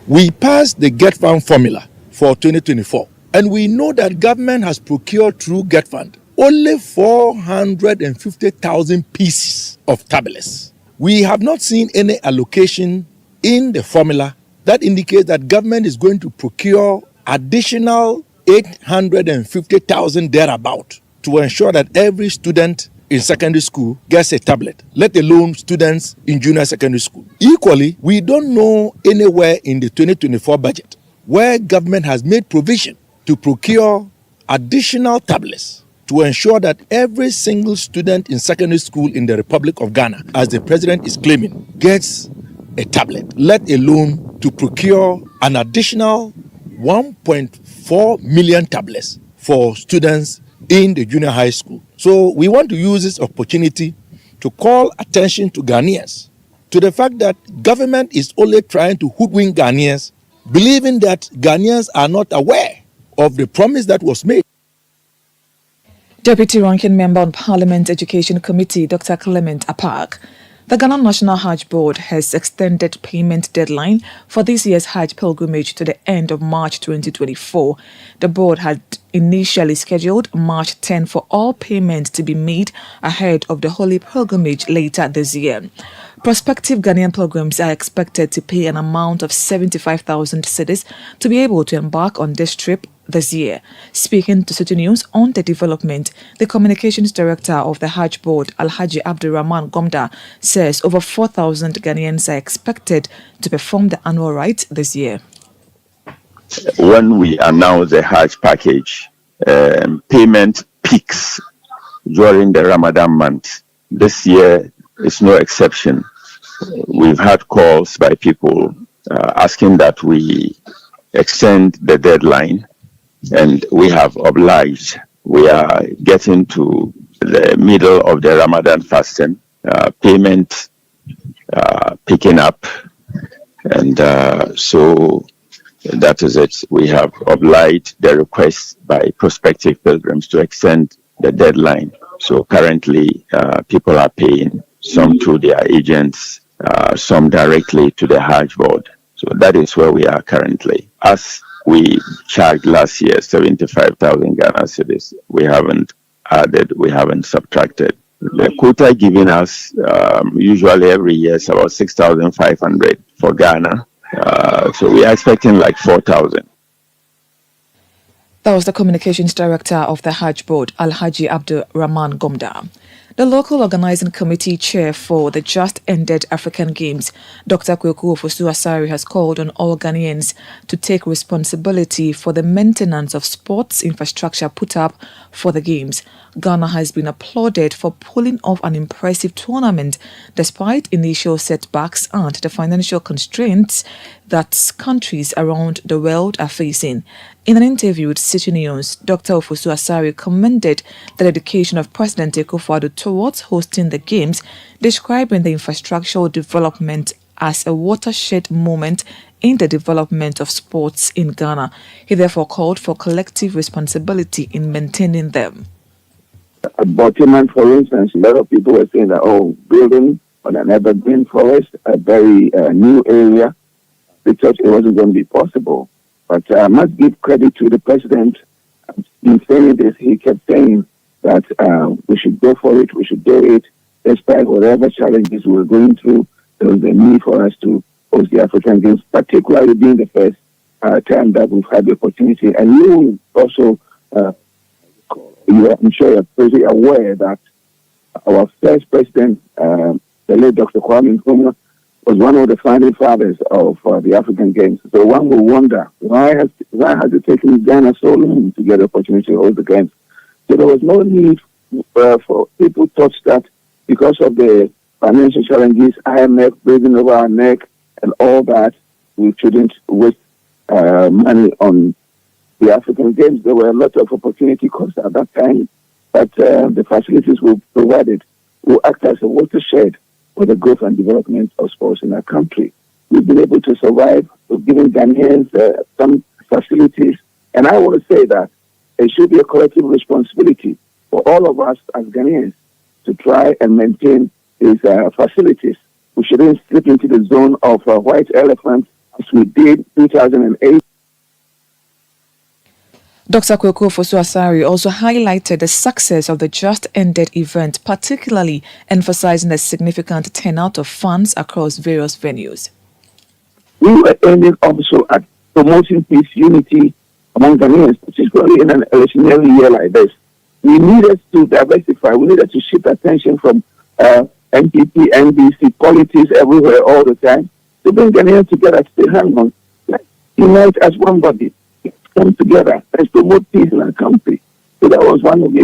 We passed the Get Fund formula for 2024, and we know that government has procured through Get Fund only 450,000 pieces of tablets. We have not seen any allocation in the formula that indicates that government is going to procure additional 850,000 thereabout to ensure that every student in secondary school gets a tablet, let alone students in junior secondary school. Equally, we don't know anywhere in the 2024 budget where government has made provision to procure additional tablets to ensure that every single student in secondary school in the Republic of Ghana, as the president is claiming, gets a tablet, let alone to procure an additional 1.4 million tablets for students in the junior high school. So we want to use this opportunity to call attention to Ghanaians to the fact that government is only trying to hoodwink Ghanaians, believing that Ghanaians are not aware of the promise that was made. Deputy Ranking Member on Parliament Education Committee, Dr. Clement Apark. The Ghana National Hajj Board has extended payment deadline for this year's Hajj pilgrimage to the end of March 2024. The board had initially scheduled March 10 for all payments to be made ahead of the holy pilgrimage later this year. Prospective Ghanaian pilgrims are expected to pay an amount of 75,000 cedis to be able to embark on this trip this year. Speaking to Citi News on the development, the Communications Director of the Hajj Board, Alhaji Abdurrahman Gomda, says over 4,000 Ghanaians are expected to perform the annual rite this year. When we announce the Hajj package, payment peaks during the Ramadan month. This year is no exception. We've had calls by people asking that we extend the deadline, and we have obliged. We are getting to the middle of the Ramadan fasting, payment picking up, and so that is it. We have obliged the request by prospective pilgrims to extend the deadline. So currently, people are paying, some through their agents, some directly to the Hajj Board. So that is where we are currently. As we charged last year 75,000 Ghana cedis, we haven't added, we haven't subtracted. The quota given us usually every year is about 6,500 for Ghana. So we are expecting like 4,000. That was the Communications Director of the Hajj Board, Alhaji Abdurrahman Gomda. The local organizing committee chair for the just-ended African Games, Dr. Kweku Ofosu-Asare, has called on all Ghanaians to take responsibility for the maintenance of sports infrastructure put up for the Games. Ghana has been applauded for pulling off an impressive tournament despite initial setbacks and the financial constraints that countries around the world are facing. In an interview with Citi News, Dr. Ofosu-Asare commended the dedication of President Akufo-Addo towards hosting the Games, describing the infrastructural development as a watershed moment in the development of sports in Ghana. He therefore called for collective responsibility in maintaining them. Botiman, for instance, a lot of people were saying that, building on an evergreen forest, a very new area, they thought it wasn't going to be possible. But I must give credit to the president. In saying this, he kept saying that we should go for it, we should do it, despite whatever challenges we were going through. There was a need for us to host the African Games, particularly being the first time that we've had the opportunity. And you also, I'm sure you're pretty aware that our first president, the late Dr. Kwame Nkrumah, was one of the founding fathers of the African Games. So one will wonder, why has it taken Ghana so long to get the opportunity to hold the Games? So there was no need for people thought that because of the financial challenges, IMF breathing over our neck and all that, we shouldn't waste money on the African Games. There were a lot of opportunity costs at that time, but the facilities we provided will act as a watershed for the growth and development of sports in our country. We've been able to survive. We've given Ghanaians some facilities, and I want to say that it should be a collective responsibility for all of us as Ghanaians to try and maintain these facilities. We shouldn't slip into the zone of white elephants as we did in 2008. Dr. Kweku Fosu-Asare also highlighted the success of the just-ended event, particularly emphasizing the significant turnout of funds across various venues. We were aiming also at promoting peace, unity among Ghanaians, particularly in an electionary year like this. We needed to diversify. We needed to shift attention from MPP, NBC, politics everywhere all the time to bring Ghanaians together to say, hang on, let's unite as one body. Come together. Let's promote peace in our country. So that was one of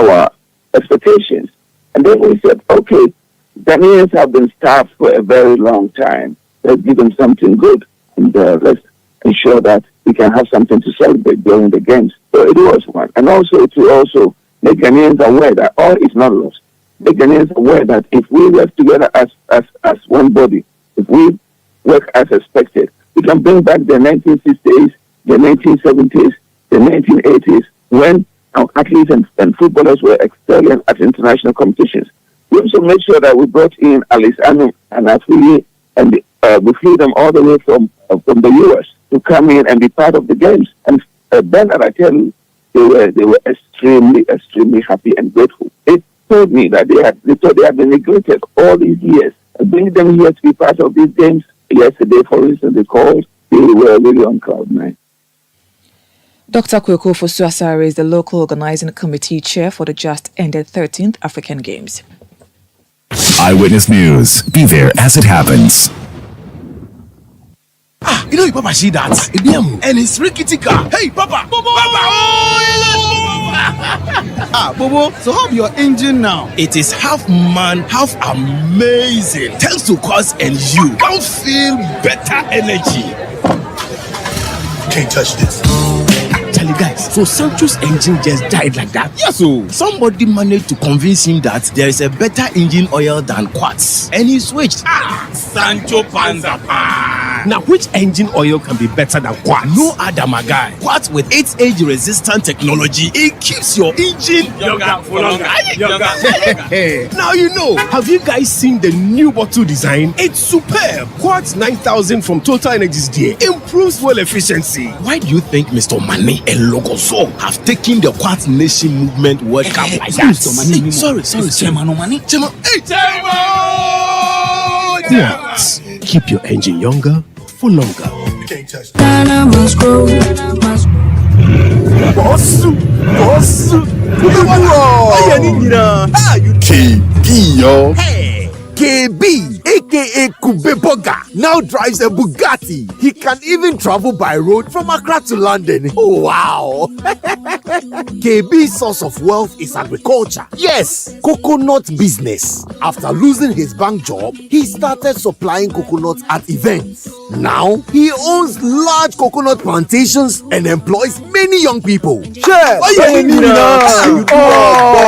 our expectations. And then we said, okay, Ghanaians have been starved for a very long time. Let's give them something good, and let's ensure that we can have something to celebrate during the games. So it was one, and also to make Ghanaians aware that all is not lost. Make Ghanaians aware that if we work together as one body, if we work as expected, we can bring back the 1960s, the 1970s, the 1980s, when our athletes and footballers were excelling at international competitions. We also made sure that we brought in Alice Anu and Afili, and we flew them all the way from the US to come in and be part of the games. And Bernard, I tell you, they were extremely, extremely happy and grateful. They told me that they thought they had been neglected all these years. And bringing them here to be part of these games. Yesterday, for instance, they called. They were really on cloud nine. Dr. Kweku Fosu-Asare is the local organizing committee chair for the just-ended 13th African Games. Eyewitness News. Be there as it happens. You know, Papa see that? And it's rickety car. Hey, Papa! Bobo, so how's your engine now? It is half man, half amazing. Thanks to Cause and you. Can feel better energy. Can't touch this. Charlie, guys, so Sancho's engine just died like that? Yes, so somebody managed to convince him that there is a better engine oil than Quartz, and he switched. Sancho Panzapa. Now, which engine oil can be better than Quartz? No other, my guy. Quartz with its age-resistant technology, it keeps your engine younger for longer. Now you know. Have you guys seen the new bottle design? It's superb. Quartz 9000 from Total Energies there improves fuel efficiency. Why do you think Mr. Mane and Logoso have taken the Quartz Nation movement World Cup like that? Sorry. Quartz. Keep your engine younger for longer. Ghana must grow. KB, yo. Hey, KB, aka Kubeboga, now drives a Bugatti. He can even travel by road from Accra to London. Oh, wow. KB's source of wealth is agriculture. Yes, coconut business. After losing his bank job, he started supplying coconuts at events. Now, he owns large coconut plantations and employs many young people. Sure.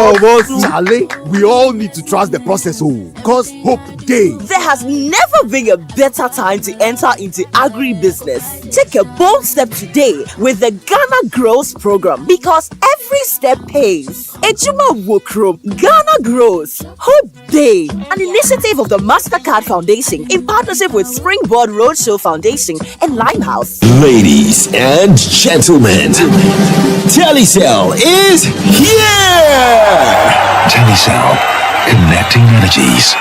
Oh, boss Charlie, we all need to trust the process, cause hope day. There has never been a better time to enter into agribusiness. Take a bold step today with the Ghana Grows program because every step pays. Ejuma Wokro, Ghana Grows, Hope Day, an initiative of the MasterCard Foundation in partnership with Springboard Roadshow Foundation and Limehouse. Ladies and gentlemen, Telecel is here! Telecel, connecting energies.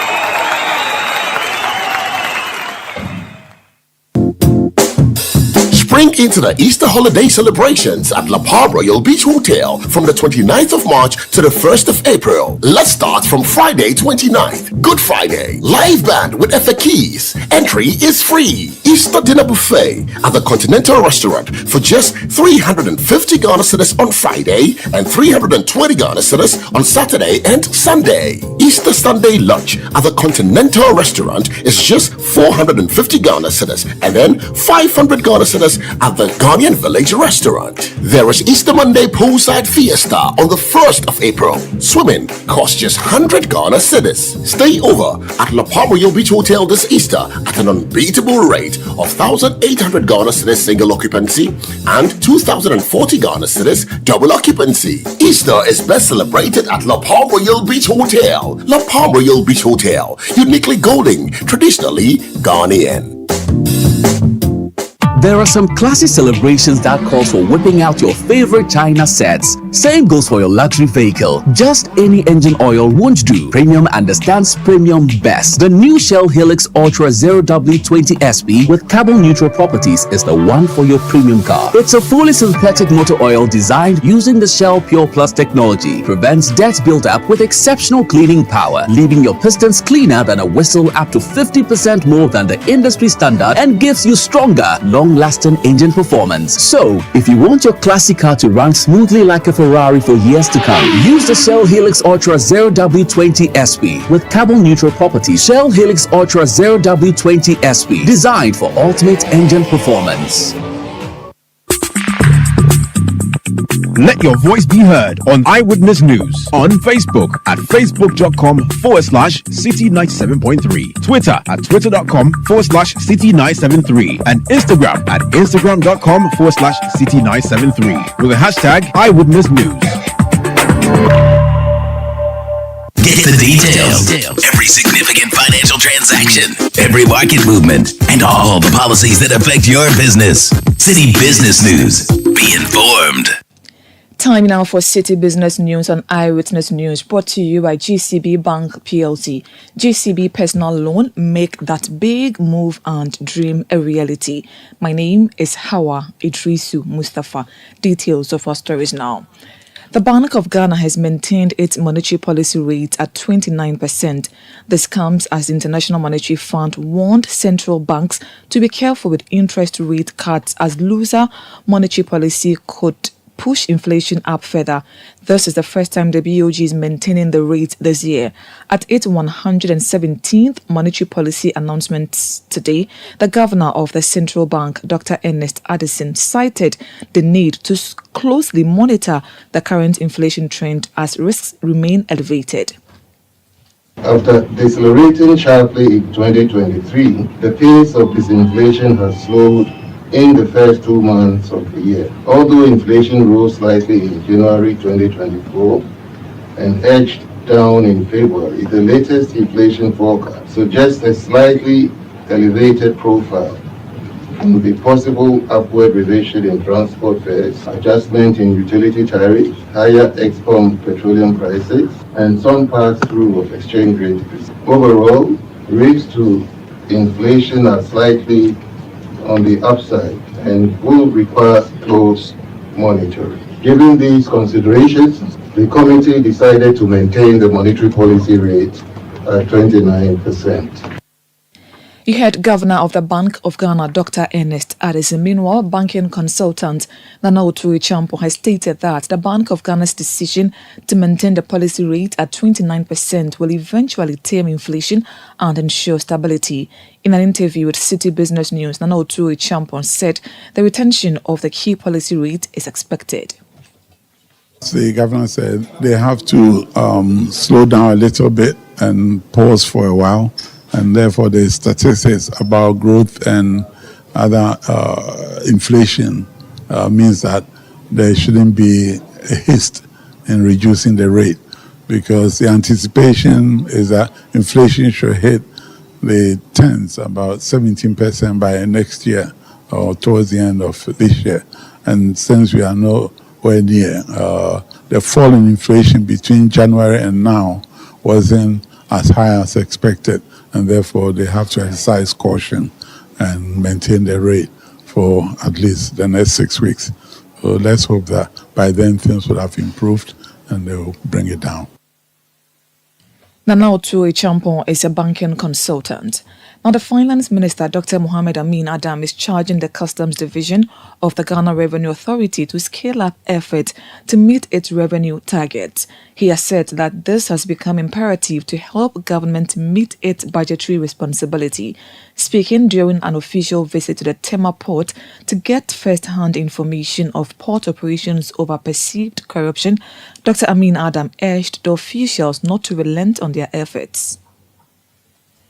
Spring into the Easter holiday celebrations at La Palm Royal Beach Hotel from the 29th of March to the 1st of April. Let's start from Friday 29th, Good Friday. Live band with Effa Keys. Entry is free. Easter dinner buffet at the Continental Restaurant for just 350 Ghana cedis on Friday and 320 Ghana cedis on Saturday and Sunday. Easter Sunday lunch at the Continental Restaurant is just 450 Ghana cedis and then 500 Ghana cedis at the Ghanaian Village Restaurant. There is Easter Monday poolside fiesta on the 1st of April. Swimming costs just 100 Ghana cedis. Stay over at La Palm Royal Beach Hotel this Easter at an unbeatable rate of 1,800 Ghana cedis single occupancy and 2,040 Ghana cedis double occupancy. Easter is best celebrated at La Palm Royal Beach Hotel. La Palm Royal Beach Hotel, uniquely golden, traditionally Ghanaian. There are some classy celebrations that call for whipping out your favorite China sets. Same goes for your luxury vehicle. Just any engine oil won't do. Premium understands premium best. The new Shell Helix Ultra 0W20 SP with carbon neutral properties is the one for your premium car. It's a fully synthetic motor oil designed using the Shell Pure Plus technology. Prevents dirt buildup with exceptional cleaning power, leaving your pistons cleaner than a whistle up to 50% more than the industry standard and gives you stronger, long-lasting engine performance. So, if you want your classic car to run smoothly like a Ferrari for years to come, use the Shell Helix Ultra 0W20 SP with carbon neutral properties. Shell Helix Ultra 0W20 SP, designed for ultimate engine performance. Let your voice be heard on Eyewitness News on Facebook at facebook.com/City97.3, Twitter at twitter.com/City973, and Instagram at instagram.com/City973 with the hashtag Eyewitness News. Get the details. Every significant financial transaction, every market movement, and all the policies that affect your business. City Business News. Be informed. Time now for City Business News on Eyewitness News, brought to you by GCB Bank PLC. GCB Personal Loan, make that big move and dream a reality. My name is Hawa Idrisu Mustafa. Details of our stories now. The Bank of Ghana has maintained its monetary policy rate at 29%. This comes as the International Monetary Fund warned central banks to be careful with interest rate cuts as looser monetary policy could push inflation up further. This is the first time the BOG is maintaining the rate this year. At its 117th monetary policy announcement today, the governor of the central bank, Dr. Ernest Addison, cited the need to closely monitor the current inflation trend as risks remain elevated. After decelerating sharply in 2023, the pace of disinflation has slowed in the first 2 months of the year. Although inflation rose slightly in January 2024 and edged down in February, the latest inflation forecast suggests a slightly elevated profile and the possible upward revision in transport fares, adjustment in utility tariffs, higher ex-pump petroleum prices, and some pass-through of exchange rate risk. Overall, risks to inflation are slightly on the upside and will require close monitoring. Given these considerations, the committee decided to maintain the monetary policy rate at 29%. You heard Governor of the Bank of Ghana, Dr. Ernest Addison. Meanwhile, banking consultant Nana Oturi Champo has stated that the Bank of Ghana's decision to maintain the policy rate at 29% will eventually tame inflation and ensure stability. In an interview with City Business News, Nana Oturi Champo said the retention of the key policy rate is expected. The governor said they have to slow down a little bit and pause for a while, and therefore the statistics about growth and other inflation means that there shouldn't be a haste in reducing the rate, because the anticipation is that inflation should hit the tens, about 17% by next year or towards the end of this year. And since we are nowhere near, the fall in inflation between January and now wasn't as high as expected, and therefore they have to exercise caution and maintain the rate for at least the next 6 weeks. So let's hope that by then things will have improved and they will bring it down. Nana Otu Champon is a banking consultant. Now, the Finance Minister, Dr. Mohamed Amin Adam, is charging the Customs Division of the Ghana Revenue Authority to scale up efforts to meet its revenue targets. He has said that this has become imperative to help government meet its budgetary responsibility. Speaking during an official visit to the Tema port to get first-hand information of port operations over perceived corruption, Dr. Amin Adam urged the officials not to relent on their efforts.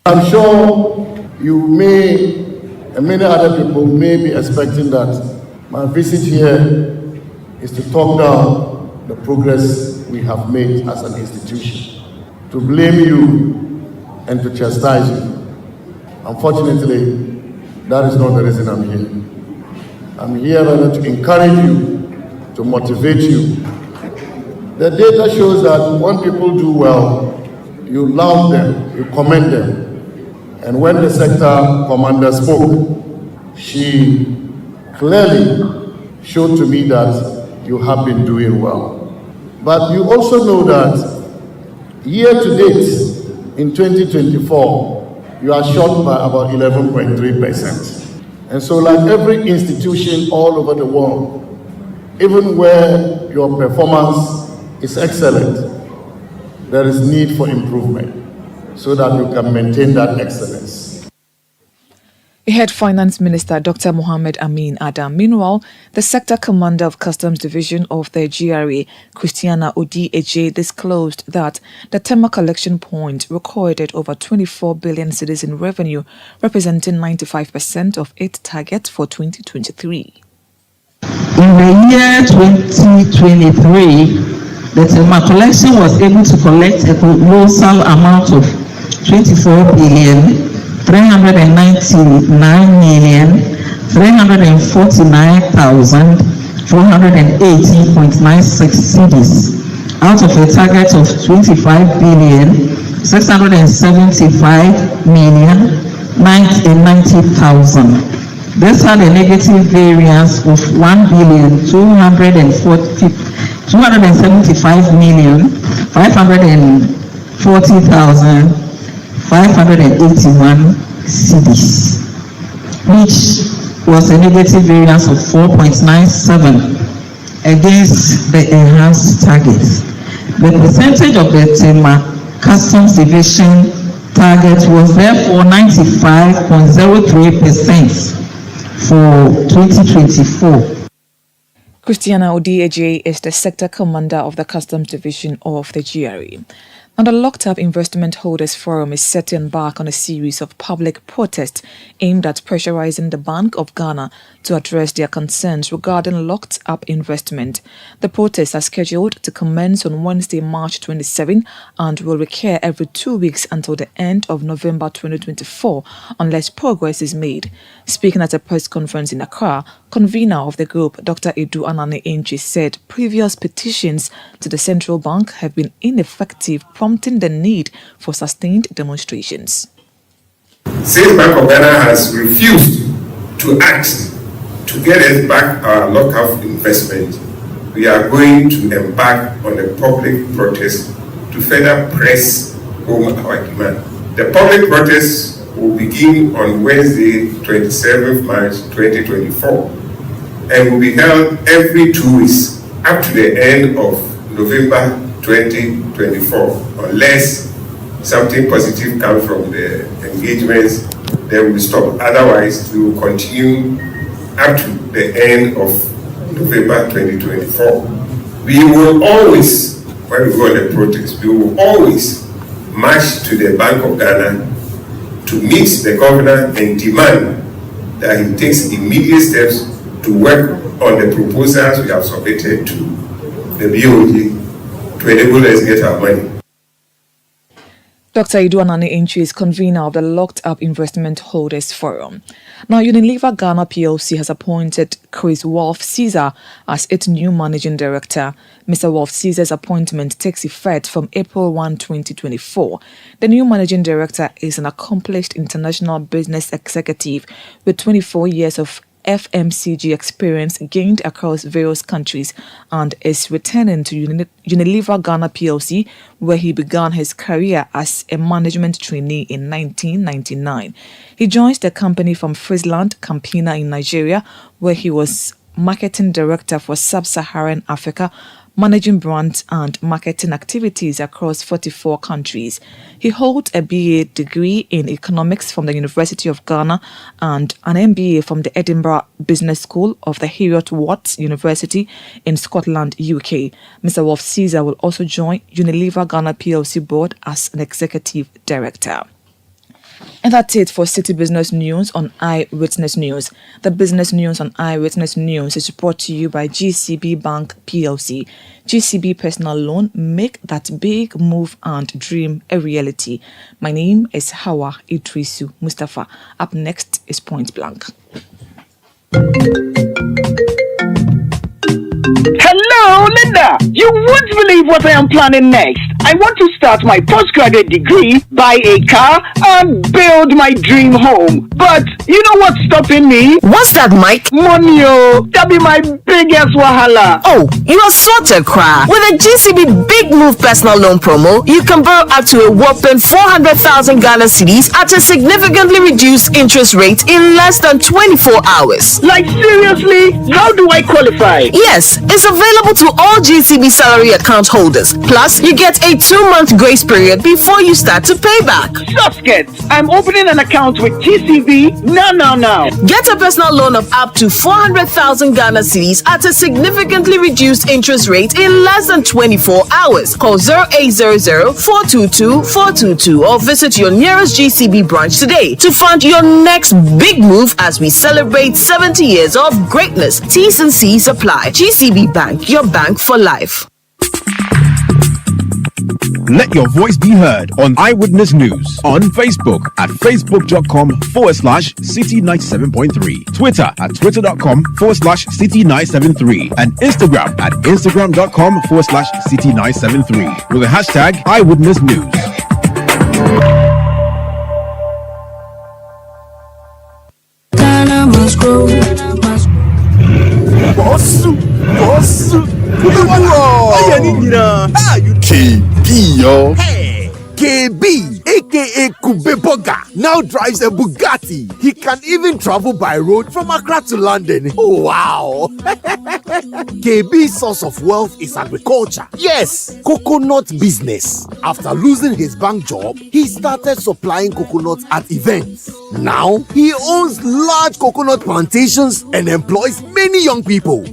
I'm sure you may, and many other people may be expecting that my visit here is to talk down the progress we have made as an institution, to blame you and to chastise you. Unfortunately, that is not the reason I'm here. I'm here rather to encourage you, to motivate you. The data shows that when people do well, you love them, you commend them. And when the sector commander spoke, she clearly showed to me that you have been doing well. But you also know that year to date, in 2024, you are short by about 11.3%. And so like every institution all over the world, even where your performance is excellent, there is need for improvement so that you can maintain that excellence. Head Finance Minister Dr. Mohamed Amin Adam. Meanwhile, the Sector Commander of Customs Division of the GRA, Christiana Odi-Eje, disclosed that the Tema collection point recorded over 24 billion cedis in revenue, representing 95% of its target for 2023. In the year 2023, the Tema collection was able to collect a colossal amount of 24,399,418.96 cedis out of a target of 25,675,090,000. This had a negative variance of 1,275,540,581 cedis, which was a negative variance of 4.97 against the enhanced targets. The percentage of the Tema Customs Division target was therefore 95.03% for 2024. Christiana Odi-Eje is the Sector Commander of the Customs Division of the GRA. And the Locked-Up Investment Holders Forum is set to embark on a series of public protests aimed at pressurizing the Bank of Ghana to address their concerns regarding locked-up investment. The protests are scheduled to commence on Wednesday, March 27, and will recur every 2 weeks until the end of November 2024, unless progress is made. Speaking at a press conference in Accra, convener of the group, Dr. Edu Anane-Enchi, said previous petitions to the central bank have been ineffective, prompting the need for sustained demonstrations. Since the Bank of Ghana has refused to act to get us back our lock-up investment, we are going to embark on a public protest to further press home our demand. The public protest will begin on Wednesday, 27th March 2024, and will be held every 2 weeks up to the end of November 2024, unless something positive comes from the engagements, then we'll stop. Otherwise, we will continue up to the end of November 2024. We will always, when we go on a protest, we will always march to the Bank of Ghana to meet the governor and demand that he takes immediate steps to work on the proposals we have submitted to the BOD to enable us to get our money. Dr. Iduanani Inchi is convener of the Locked Up Investment Holders Forum. Now, Unilever Ghana PLC has appointed Chris Wolf Caesar as its new managing director. Mr. Wolf Caesar's appointment takes effect from April 1, 2024. The new managing director is an accomplished international business executive with 24 years of FMCG experience gained across various countries and is returning to Unilever Ghana PLC, where he began his career as a management trainee in 1999. He joins the company from Friesland, Campina in Nigeria, where he was marketing director for Sub-Saharan Africa, managing brands and marketing activities across 44 countries. He holds a BA degree in economics from the University of Ghana and an MBA from the Edinburgh Business School of the Heriot-Watt University in Scotland, UK. Mr. Wolf Caesar will also join Unilever Ghana PLC board as an executive director. And that's it for City Business News on Eyewitness News. The business news on Eyewitness News is brought to you by GCB Bank PLC. GCB Personal Loan, make that big move and dream a reality. My name is Hawa Idrisu Mustafa. Up next is Point Blank. Hello, Linda! You won't believe what I am planning next. I want to start my postgraduate degree, buy a car, and build my dream home. But you know what's stopping me? What's that, Mike? Money, oh. That be my biggest wahala. Oh, you are sorted, Cry. With a GCB Big Move personal loan promo, you can borrow up to a whopping 400,000 Ghana cedis at a significantly reduced interest rate in less than 24 hours. Like, seriously? How do I qualify? Yes, it's available to all GCB salary account holders. Plus, you get a 2-month grace period before you start to pay back. Susket, I'm opening an account with GCB now. Get a personal loan of up to 400,000 Ghana cedis at a significantly reduced interest rate in less than 24 hours. Call 0800-422-422 or visit your nearest GCB branch today to fund your next big move as we celebrate 70 years of greatness. T's and C's apply. GCB Bank, your bank for life. Let your voice be heard on Eyewitness News on Facebook at facebook.com/City97.3, Twitter at twitter.com/City973, and Instagram at instagram.com/City973 with the hashtag Eyewitness News. Ghana must grow. KB, yo. Hey, KB, aka Kubeboga, now drives a Bugatti. He can even travel by road from Accra to London. Oh, wow. KB's source of wealth is agriculture. Yes, coconut business. After losing his bank job, he started supplying coconuts at events. Now, he owns large coconut plantations and employs many young people.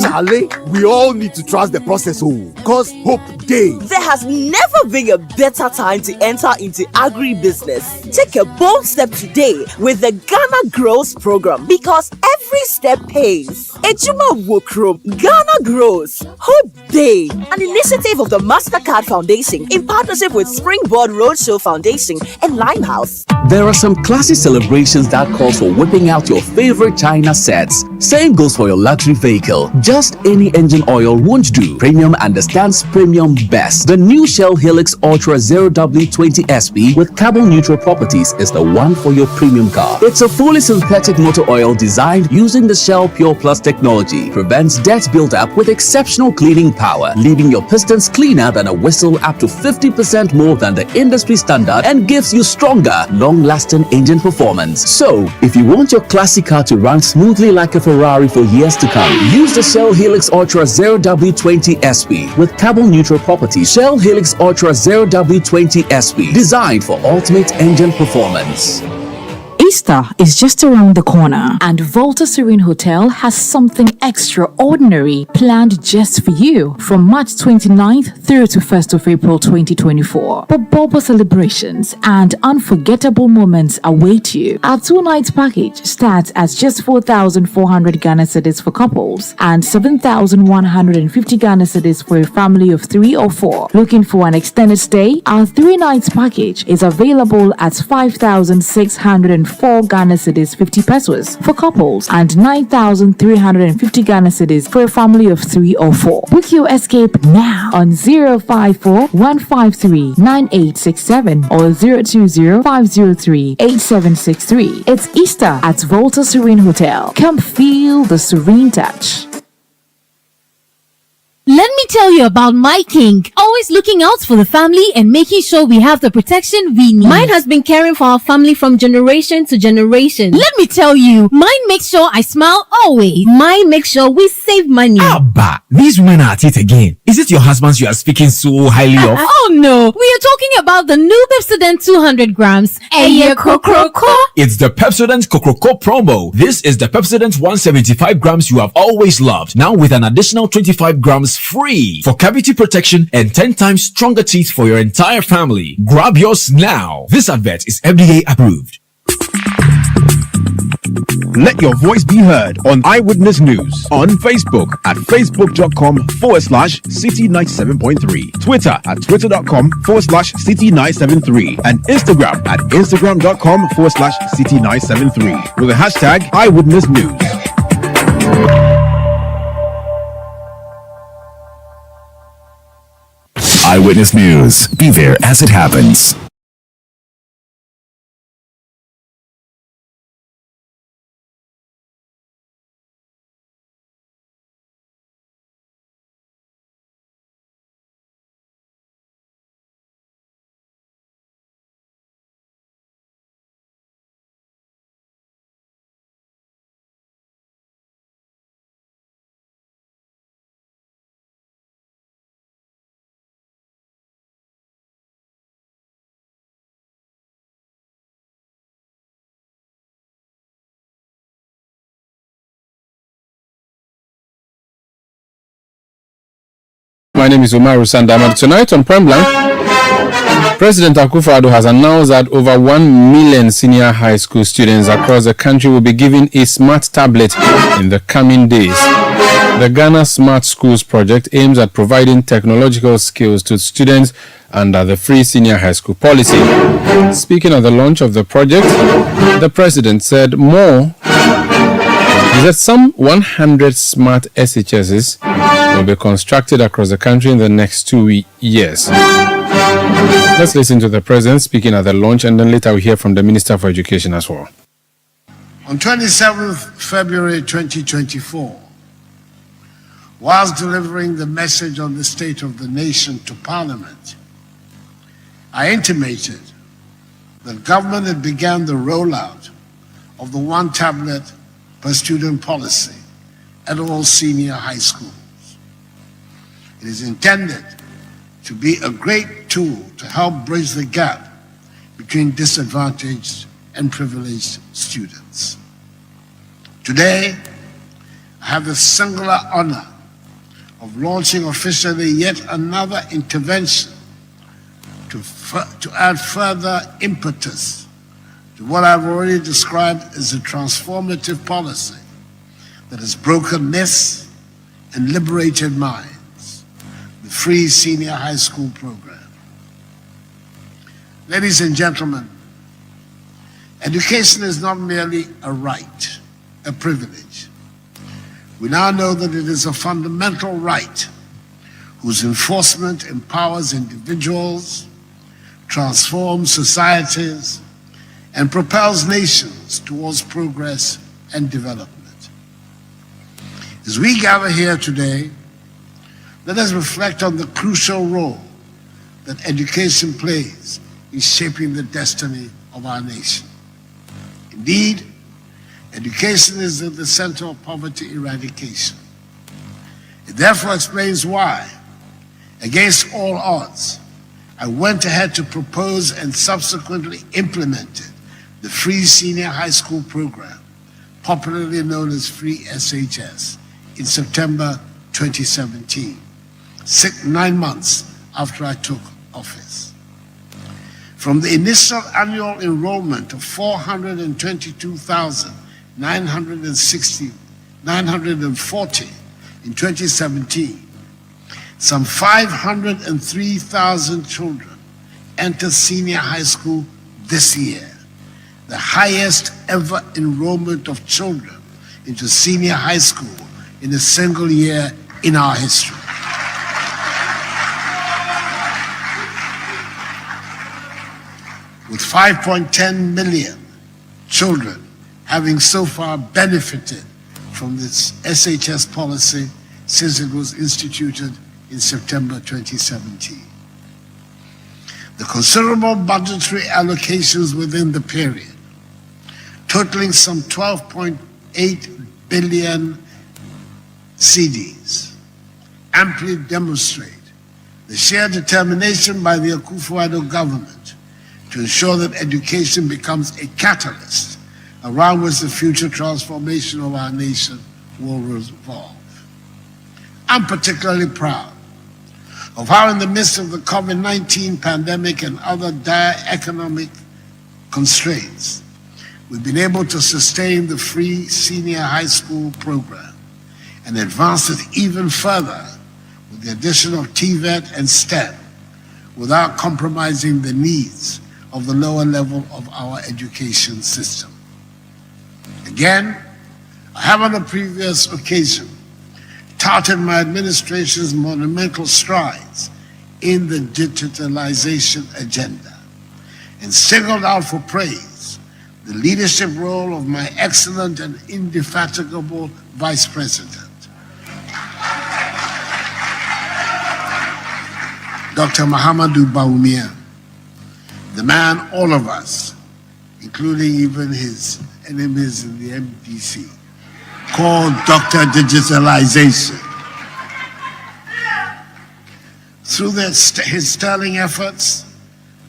Charlie, we all need to trust the process, because hope days. There has never been a better time to enter into agribusiness. Take a bold step today with the Ghana Grows program, because every step pays. Ejuma Wokro, Ghana Grows, Hope Day, an initiative of the MasterCard Foundation in partnership with Springboard Roadshow Foundation and Limehouse. There are some classy celebrations that calls for whipping out your favorite China sets. Same goes for your luxury vehicle. Just any engine oil won't do. Premium understands premium best. The new Shell Helix Ultra 0W20 SP with carbon neutral properties is the one for your premium car. It's a fully synthetic motor oil designed using the Shell Pure Plus technology. Prevents dirt buildup with exceptional cleaning power, leaving your pistons cleaner than a whistle up to 50% more than the industry standard, and gives you stronger, long-lasting engine performance. So, if you want your classic car to run smoothly like a Ferrari for years to come, use the Shell Helix Ultra 0W20 SP with carbon neutral properties. Shell Helix Ultra 0W20 SP, designed for ultimate engine performance. Easter is just around the corner, and Volta Serene Hotel has something extraordinary planned just for you from March 29th through to 1st of April 2024. Bobo celebrations and unforgettable moments await you. Our 2-night package starts at just 4,400 Ghana cedis for couples and 7,150 Ghana cedis for a family of 3 or 4. Looking for an extended stay? Our 3-night package is available at 5,604 Ghana cedis 50 pesos for couples and 9,350 Ghana cedis for a family of 3 or 4. Book your escape now on 054-153-9867 or 020-503-8763. It's Easter at Volta Serene Hotel. Come feel the serene touch. Let me tell you about My King. Always looking out for the family and making sure we have the protection we need. Mine has been caring for our family from generation to generation. Let me tell you, mine makes sure I smile always. Mine makes sure we save money. Abba, these women are at it again. Is it your husband you are speaking so highly of? Oh no, we are talking about the new Pepsodent 200 grams. It's the Pepsodent Kokroko promo. This is the Pepsodent 175 grams you have always loved. Now with an additional 25 grams free for cavity protection and 10 times stronger teeth for your entire family. Grab yours now. This advert is FDA approved. Let your voice be heard on Eyewitness News on Facebook at facebook.com/Citi97.3, Twitter at twitter.com/Citi973, and Instagram at instagram.com/Citi973 with the hashtag Eyewitness News. Eyewitness News. Be there as it happens. My name is Umaru Sandama. Tonight on Prime Blank, President Akufo-Addo has announced that over 1 million senior high school students across the country will be given a smart tablet in the coming days. The Ghana Smart Schools project aims at providing technological skills to students under the free senior high school policy. Speaking at the launch of the project, the president said some 100 smart SHSs will be constructed across the country in the next 2 years. Let's listen to the president speaking at the launch, and then later we'll hear from the Minister for Education as well. On 27th February 2024, whilst delivering the message on the state of the nation to Parliament, I intimated that government had begun the rollout of the one tablet per student policy at all senior high schools. It is intended to be a great tool to help bridge the gap between disadvantaged and privileged students. Today, I have the singular honor of launching officially yet another intervention to add further impetus to what I've already described as a transformative policy that has broken myths and liberated minds, the free senior high school program. Ladies and gentlemen, education is not merely a right, a privilege. We now know that it is a fundamental right whose enforcement empowers individuals, transforms societies, and propels nations towards progress and development. As we gather here today, let us reflect on the crucial role that education plays in shaping the destiny of our nation. Indeed, education is at the center of poverty eradication. It therefore explains why, against all odds, I went ahead to propose and subsequently implemented the Free Senior High School Program, popularly known as Free SHS, in September 2017, 9 months after I took office. From the initial annual enrollment of 422,940 in 2017, some 503,000 children enter senior high school this year, the highest ever enrollment of children into senior high school in a single year in our history. With 5.10 million children having so far benefited from this SHS policy since it was instituted in September 2017. The considerable budgetary allocations within the period, totaling some 12.8 billion cedis, amply demonstrate the sheer determination by the Akufo-Addo government to ensure that education becomes a catalyst around which the future transformation of our nation will revolve. I'm particularly proud of how, in the midst of the COVID-19 pandemic and other dire economic constraints, we've been able to sustain the free senior high school program and advance it even further with the addition of TVET and STEM without compromising the needs of the lower level of our education system. Again, I have on a previous occasion touted my administration's monumental strides in the digitalization agenda and singled out for praise the leadership role of my excellent and indefatigable Vice President, Dr. Mahamadou Bawumia, the man all of us, including even his enemies in the MDC, called Dr. Digitalization. Through his sterling efforts,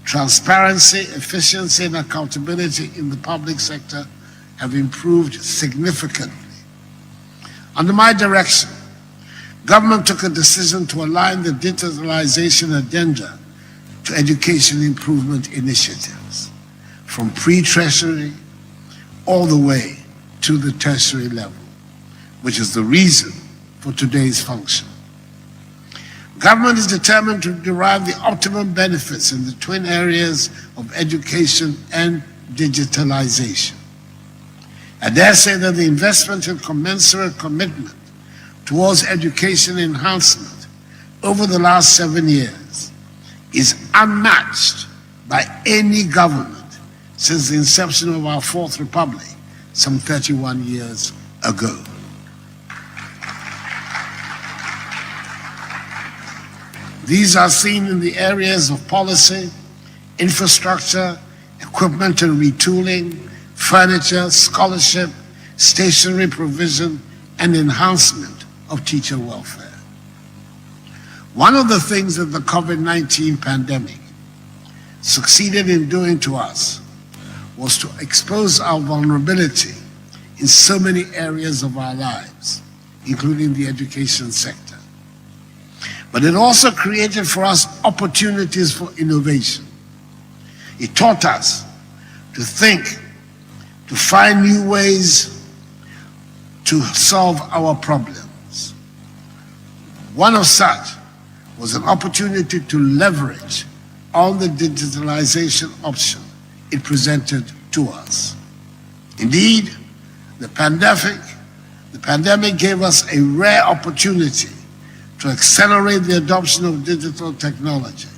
transparency, efficiency, and accountability in the public sector have improved significantly. Under my direction, government took a decision to align the digitalization agenda to education improvement initiatives, from pre-tertiary all the way to the tertiary level, which is the reason for today's function. Government is determined to derive the optimum benefits in the twin areas of education and digitalization. I dare say that the investment and commensurate commitment towards education enhancement over the last 7 years is unmatched by any government since the inception of our Fourth Republic some 31 years ago. These are seen in the areas of policy, infrastructure, equipment and retooling, furniture, scholarship, stationery provision, and enhancement of teacher welfare. One of the things that the COVID-19 pandemic succeeded in doing to us was to expose our vulnerability in so many areas of our lives, including the education sector. But it also created for us opportunities for innovation. It taught us to think, to find new ways to solve our problems. One of such was an opportunity to leverage on the digitalization option it presented to us. Indeed, the pandemic gave us a rare opportunity to accelerate the adoption of digital technology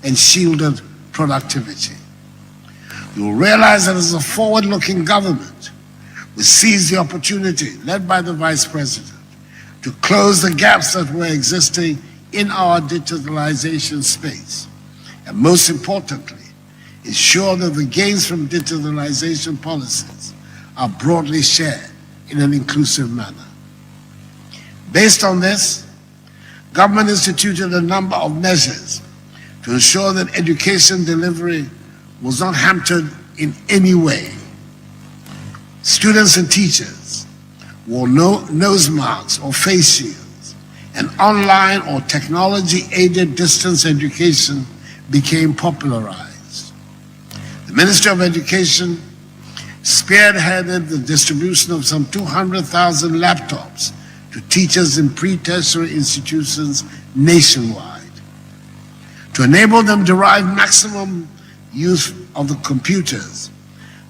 and shielded productivity. You will realize that as a forward-looking government, we seized the opportunity, led by the Vice President, to close the gaps that were existing in our digitalization space, and most importantly, ensure that the gains from digitalization policies are broadly shared in an inclusive manner. Based on this, government instituted a number of measures to ensure that education delivery was not hampered in any way. Students and teachers wore nose masks or face shields, and online or technology-aided distance education became popularized. The Ministry of Education spearheaded the distribution of some 200,000 laptops to teachers in pre-tertiary institutions nationwide. To enable them to derive maximum use of the computers,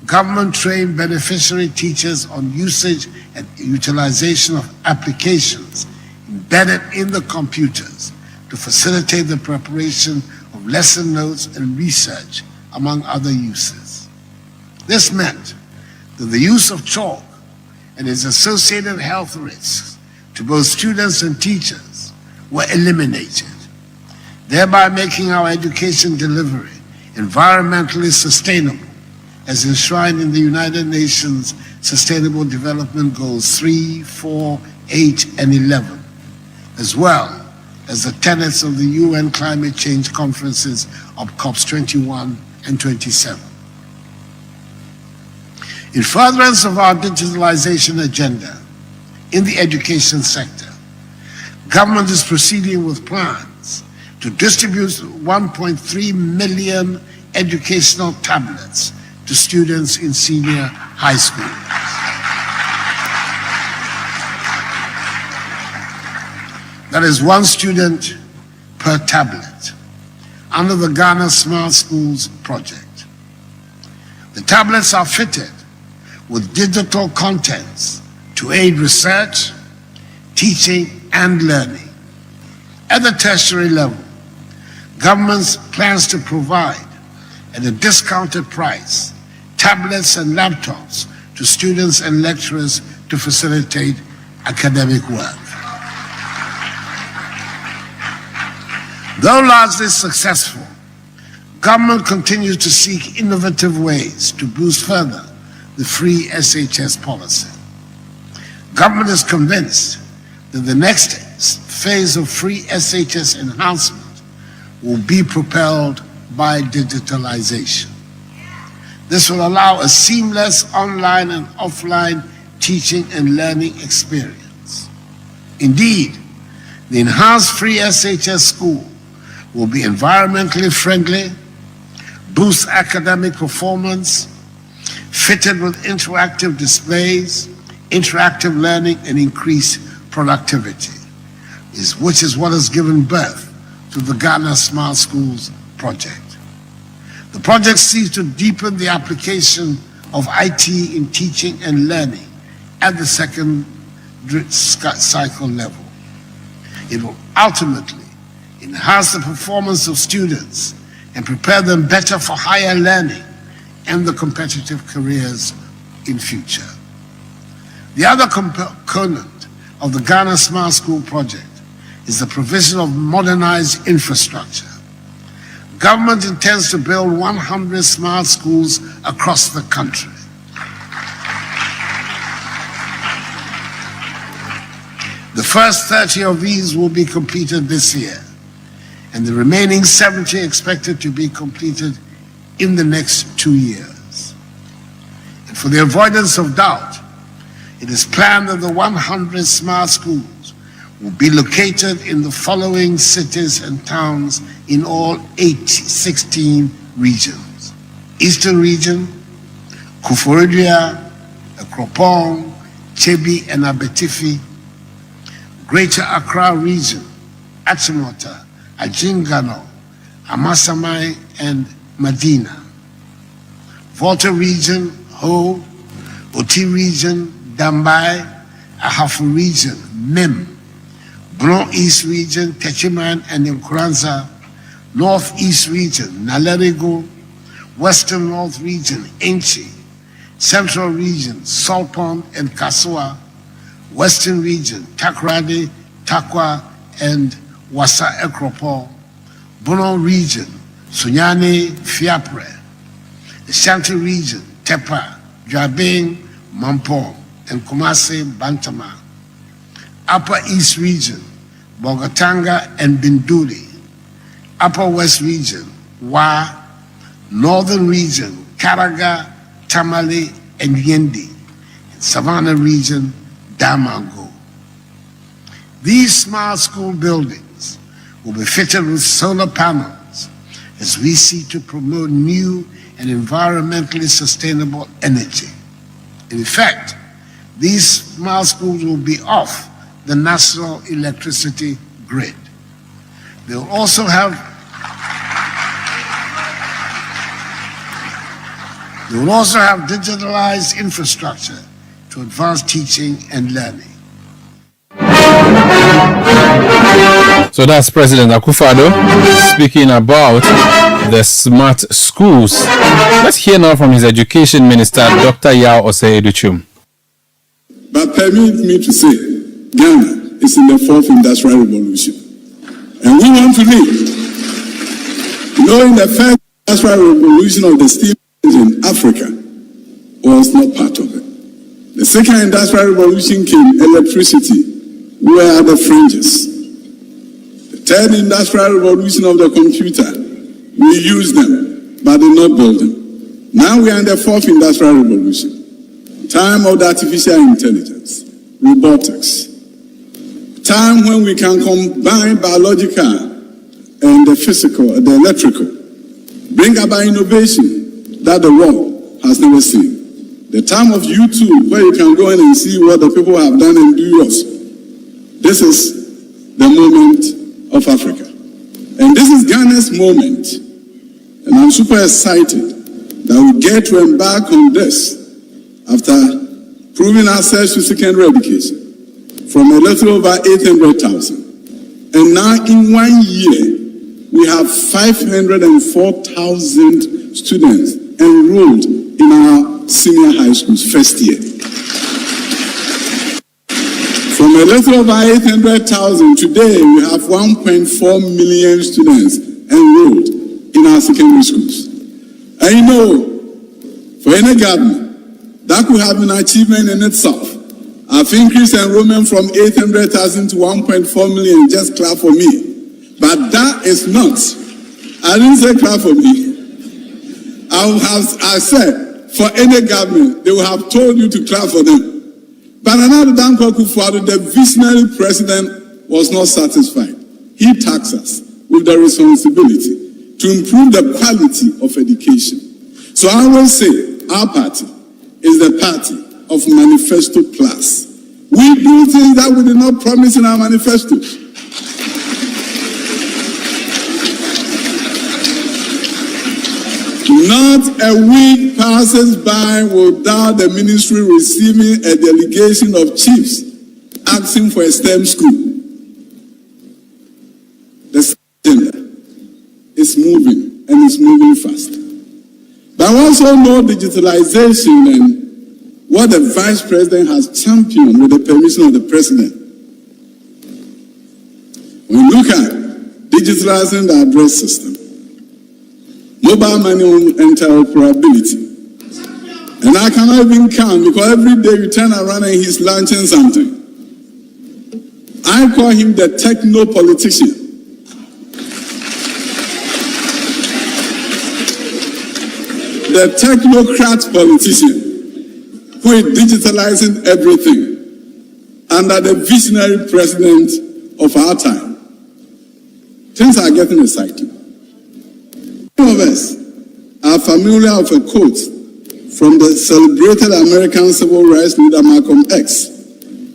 government trained beneficiary teachers on usage and utilization of applications embedded in the computers to facilitate the preparation of lesson notes and research, among other uses. This meant that the use of chalk and its associated health risks to both students and teachers were eliminated, thereby making our education delivery environmentally sustainable, as enshrined in the United Nations Sustainable Development Goals 3, 4, 8, and 11, as well as the tenets of the UN climate change conferences of COPs 21 and 27. In furtherance of our digitalization agenda in the education sector, government is proceeding with plans to distribute 1.3 million educational tablets to students in senior high school. That is one student per tablet under the Ghana Smart Schools project. The tablets are fitted with digital contents to aid research, teaching, and learning. At the tertiary level, government plans to provide at a discounted price tablets and laptops to students and lecturers to facilitate academic work. Though largely successful, government continues to seek innovative ways to boost further the free SHS policy. Government is convinced that the next phase of free SHS enhancement will be propelled by digitalization. This will allow a seamless online and offline teaching and learning experience. Indeed, the enhanced free SHS school will be environmentally friendly, boost academic performance, fitted with interactive displays, interactive learning, and increased productivity, which is what has given birth to the Ghana Smart Schools project. The project seeks to deepen the application of IT in teaching and learning at the second cycle level. It will ultimately enhance the performance of students and prepare them better for higher learning and the competitive careers in future. The other component of the Ghana Smart School project is the provision of modernized infrastructure. Government intends to build 100 smart schools across the country. The first 30 of these will be completed this year, and the remaining 70 expected to be completed in the next 2 years. And for the avoidance of doubt, it is planned that the 100 smart schools will be located in the following cities and towns in all 16 regions: Eastern Region, Kufuorua, Akropong, Chebi, and Abetifi; Greater Accra Region, Achimota, Ajingano, Amasamai, and Medina; Volta Region, Ho; Oti Region, Dambai; Ahafu Region, Mim; Bron East Region, Techiman and Nkuranza; Northeast Region, Nalerigo; Western North Region, Enchi; Central Region, Salpon and Kasua; Western Region, Takrady, Takwa, and Wasa Ekropo; Bono Region, Sunyani, Fiapre; Ashanti Region, Tepa, Dwabeng, Mampong, and Kumasi, Bantama; Upper East Region, Bogatanga and Binduli; Upper West Region, Wa; Northern Region, Karaga, Tamale, and Yendi, in Savannah region, Damango. These smart school buildings will be fitted with solar panels as we seek to promote new and environmentally sustainable energy. In effect, these smart schools will be off the national electricity grid. They'll also have digitalized infrastructure to advance teaching and learning. So that's President Akufo-Addo speaking about the smart schools. Let's hear now from his Education Minister, Dr. Yao Osei-Edochum. But permit me to say, Ghana is in the fourth industrial revolution. And we want to live. Knowing the first industrial revolution of the steam engine, Africa was not part of it. The second industrial revolution came, electricity. We were at the fringes. The third industrial revolution of the computer, we used them, but did not build them. Now we are in the fourth industrial revolution. Time of the artificial intelligence, robotics. Time when we can combine biological and the physical, the electrical. Bring about innovation that the world has never seen. The time of YouTube, where you can go in and see what the people have done and do yours. This is the moment of Africa. And this is Ghana's moment. And I'm super excited that we get to embark on this after proving access to secondary education from a little over 800,000. And now in 1 year, we have 504,000 students enrolled in our senior high schools first year. From a little over 800,000, today we have 1.4 million students enrolled in our secondary schools. And you know, for any government, that could have been an achievement in itself. I've increased enrollment from 800,000 to 1.4 million, just clap for me. But that is not, I didn't say clap for me. I said, for any government, they will have told you to clap for them. But another Danko Akufo-Addo, the visionary president, was not satisfied. He tasked us with the responsibility to improve the quality of education. So I will say, our party is the party of manifesto plus. We do things that we did not promise in our manifestos. Not a week passes by without the ministry receiving a delegation of chiefs asking for a STEM school. The agenda is moving and it's moving fast. But we also know digitalization and what the vice president has championed with the permission of the president. When you look at digitalizing the address system, mobile money interoperability. And I cannot even count because every day you turn around and he's launching something. I call him the techno politician. The technocrat politician who is digitalizing everything under the visionary president of our time. Things are getting exciting. Some of us are familiar with a quote from the celebrated American civil rights leader Malcolm X,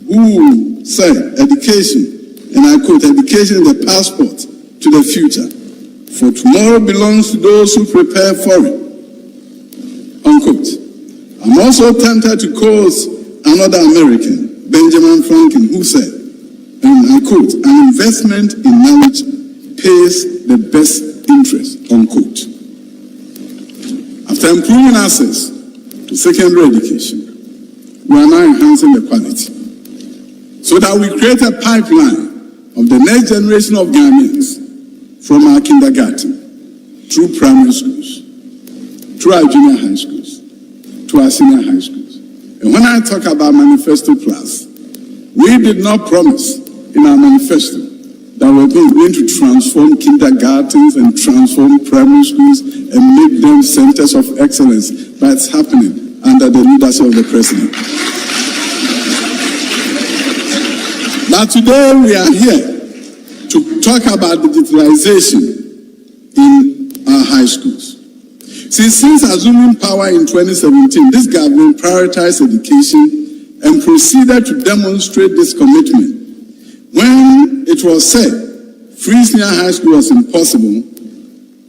who said, education, and I quote, education is the passport to the future, for tomorrow belongs to those who prepare for it, unquote. I'm also tempted to quote another American, Benjamin Franklin, who said, and I quote, an investment in knowledge pays the best interest, unquote. After improving access to secondary education, we are now enhancing the quality so that we create a pipeline of the next generation of Ghanaians from our kindergarten, through primary schools, through our junior high schools, to our senior high schools. And when I talk about Manifesto Plus, we did not promise in our manifesto that we're going to transform kindergartens and transform primary schools and make them centers of excellence. But it's happening under the leadership of the president. But today we are here to talk about digitalization in our high schools. Since assuming power in 2017, this government prioritized education and proceeded to demonstrate this commitment. When it was said free senior high school was impossible,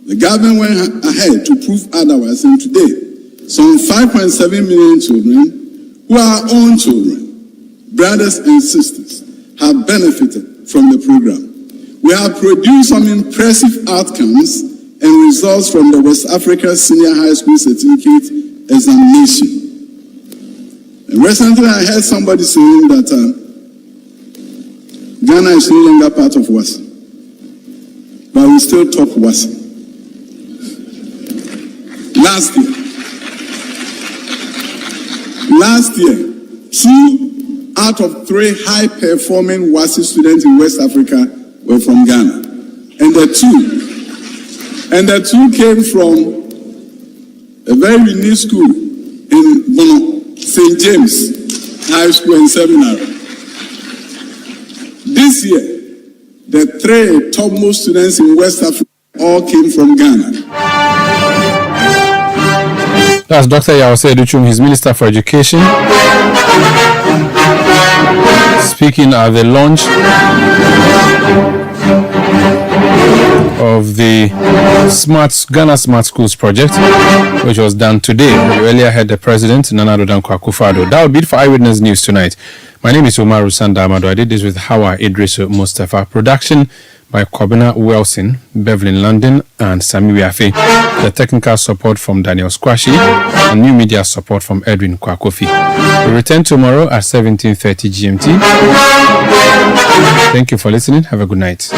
the government went ahead to prove otherwise, and today, some 5.7 million children who are our own children, brothers and sisters, have benefited from the program. We have produced some impressive outcomes and results from the West Africa Senior High School Certificate Examination. And recently I heard somebody saying that Ghana is no longer part of WASI, but we still top WASI. Last year, 2 out of 3 high-performing WASI students in West Africa were from Ghana. And the two came from a very unique school in Bono, St. James High School and Seminary. This year, the 3 topmost students in West Africa all came from Ghana. That's Dr. Yawase Duchum, his Minister for Education, speaking at the launch of the Ghana Smart Schools project, which was done today. You earlier heard the President, Nana Addo Dankwa Akufo-Addo. That will be it for Eyewitness News tonight. My name is Umaru Sanda Amado. I did this with Hawa Idrisu Mustafa. Production by Kwabena Wilson, Beverly London, and Sami Wiafe. The technical support from Daniel Squashi, and new media support from Edwin Kwakofi. We return tomorrow at 17:30 GMT. Thank you for listening. Have a good night.